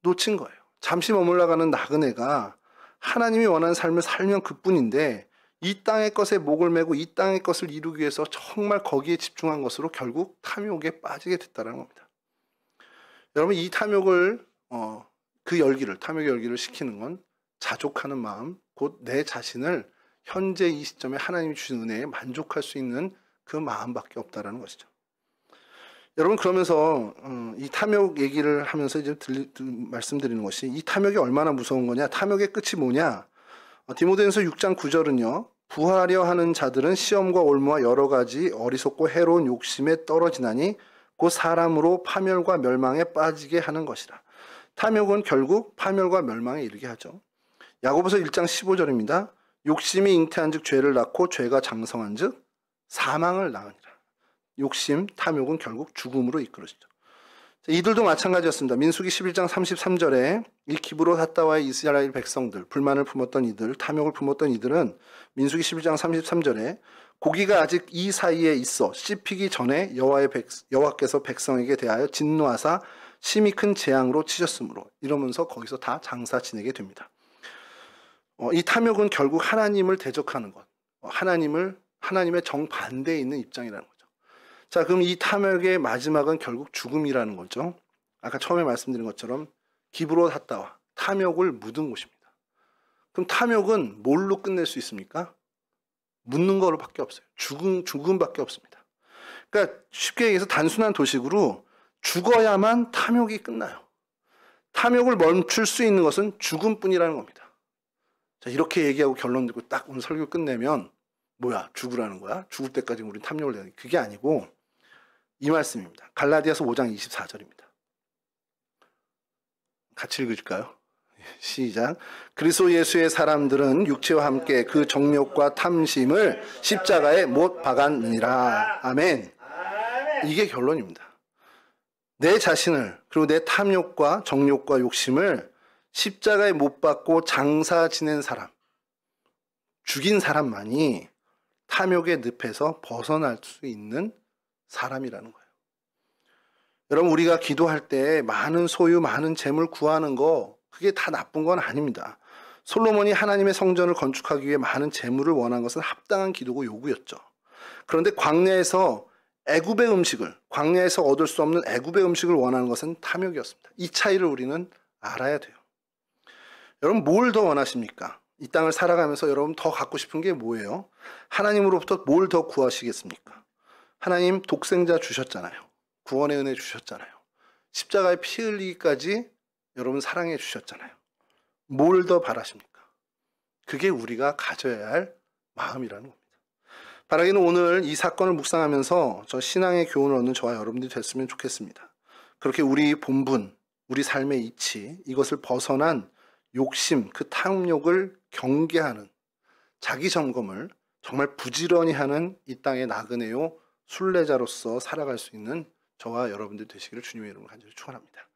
놓친 거예요. 잠시 머물러가는 나그네가 하나님이 원하는 삶을 살면 그뿐인데 이 땅의 것에 목을 메고 이 땅의 것을 이루기 위해서 정말 거기에 집중한 것으로 결국 탐욕에 빠지게 됐다는 겁니다. 여러분, 이 탐욕의 열기를 식히는 건 자족하는 마음, 곧 내 자신을 현재 이 시점에 하나님이 주신 은혜에 만족할 수 있는 그 마음밖에 없다라는 것이죠. 여러분, 그러면서 이 탐욕 얘기를 하면서 이제 말씀드리는 것이, 이 탐욕이 얼마나 무서운 거냐, 탐욕의 끝이 뭐냐. 디모데전서 6장 9절은요. 부하려 하는 자들은 시험과 올무와 여러 가지 어리석고 해로운 욕심에 떨어지나니 곧 사람으로 파멸과 멸망에 빠지게 하는 것이라. 탐욕은 결국 파멸과 멸망에 이르게 하죠. 야고보서 1장 15절입니다. 욕심이 잉태한 즉 죄를 낳고 죄가 장성한 즉 사망을 낳으니라. 욕심, 탐욕은 결국 죽음으로 이끌어지죠. 이들도 마찬가지였습니다. 민수기 11장 33절에 이 기브롯 핫다와의 이스라엘 백성들, 불만을 품었던 이들, 탐욕을 품었던 이들은 민수기 11장 33절에 고기가 아직 이 사이에 있어 씹히기 전에 여호와께서 백성에게 대하여 진노하사 심히 큰 재앙으로 치셨으므로, 이러면서 거기서 다 장사 지내게 됩니다. 이 탐욕은 결국 하나님을 대적하는 것, 하나님의 정반대에 있는 입장이라는 거죠. 자, 그럼 이 탐욕의 마지막은 결국 죽음이라는 거죠. 아까 처음에 말씀드린 것처럼 기브롯 핫다와, 탐욕을 묻은 곳입니다. 그럼 탐욕은 뭘로 끝낼 수 있습니까? 묻는 거밖에 없어요. 죽음밖에 없습니다. 그러니까 쉽게 얘기해서 단순한 도식으로 죽어야만 탐욕이 끝나요. 탐욕을 멈출 수 있는 것은 죽음뿐이라는 겁니다. 자, 이렇게 얘기하고 결론 듣고 딱 오늘 설교 끝내면 뭐야, 죽으라는 거야? 죽을 때까지 우린 탐욕을 내는, 그게 아니고 이 말씀입니다. 갈라디아서 5장 24절입니다. 같이 읽을까요? 시작. 그리스도 예수의 사람들은 육체와 함께 그 정욕과 탐심을 십자가에 못 박았느니라. 아멘. 이게 결론입니다. 내 자신을, 그리고 내 탐욕과 정욕과 욕심을 십자가에 못 박고 장사 지낸 사람, 죽인 사람만이 탐욕의 늪에서 벗어날 수 있는 사람이라는 거예요. 여러분, 우리가 기도할 때 많은 소유, 많은 재물 구하는 거, 그게 다 나쁜 건 아닙니다. 솔로몬이 하나님의 성전을 건축하기 위해 많은 재물을 원한 것은 합당한 기도고 요구였죠. 그런데 광야에서 얻을 수 없는 애굽의 음식을 원하는 것은 탐욕이었습니다. 이 차이를 우리는 알아야 돼요. 여러분, 뭘 더 원하십니까? 이 땅을 살아가면서 여러분 더 갖고 싶은 게 뭐예요? 하나님으로부터 뭘 더 구하시겠습니까? 하나님 독생자 주셨잖아요. 구원의 은혜 주셨잖아요. 십자가에 피 흘리기까지 여러분 사랑해 주셨잖아요. 뭘 더 바라십니까? 그게 우리가 가져야 할 마음이라는 겁니다. 바라기는 오늘 이 사건을 묵상하면서 저 신앙의 교훈을 얻는 저와 여러분들이 됐으면 좋겠습니다. 그렇게 우리 본분, 우리 삶의 이치, 이것을 벗어난 욕심, 그 탐욕을 경계하는, 자기 점검을 정말 부지런히 하는 이 땅의 나그네요 순례자로서 살아갈 수 있는 저와 여러분들 되시기를 주님의 이름으로 간절히 축원합니다.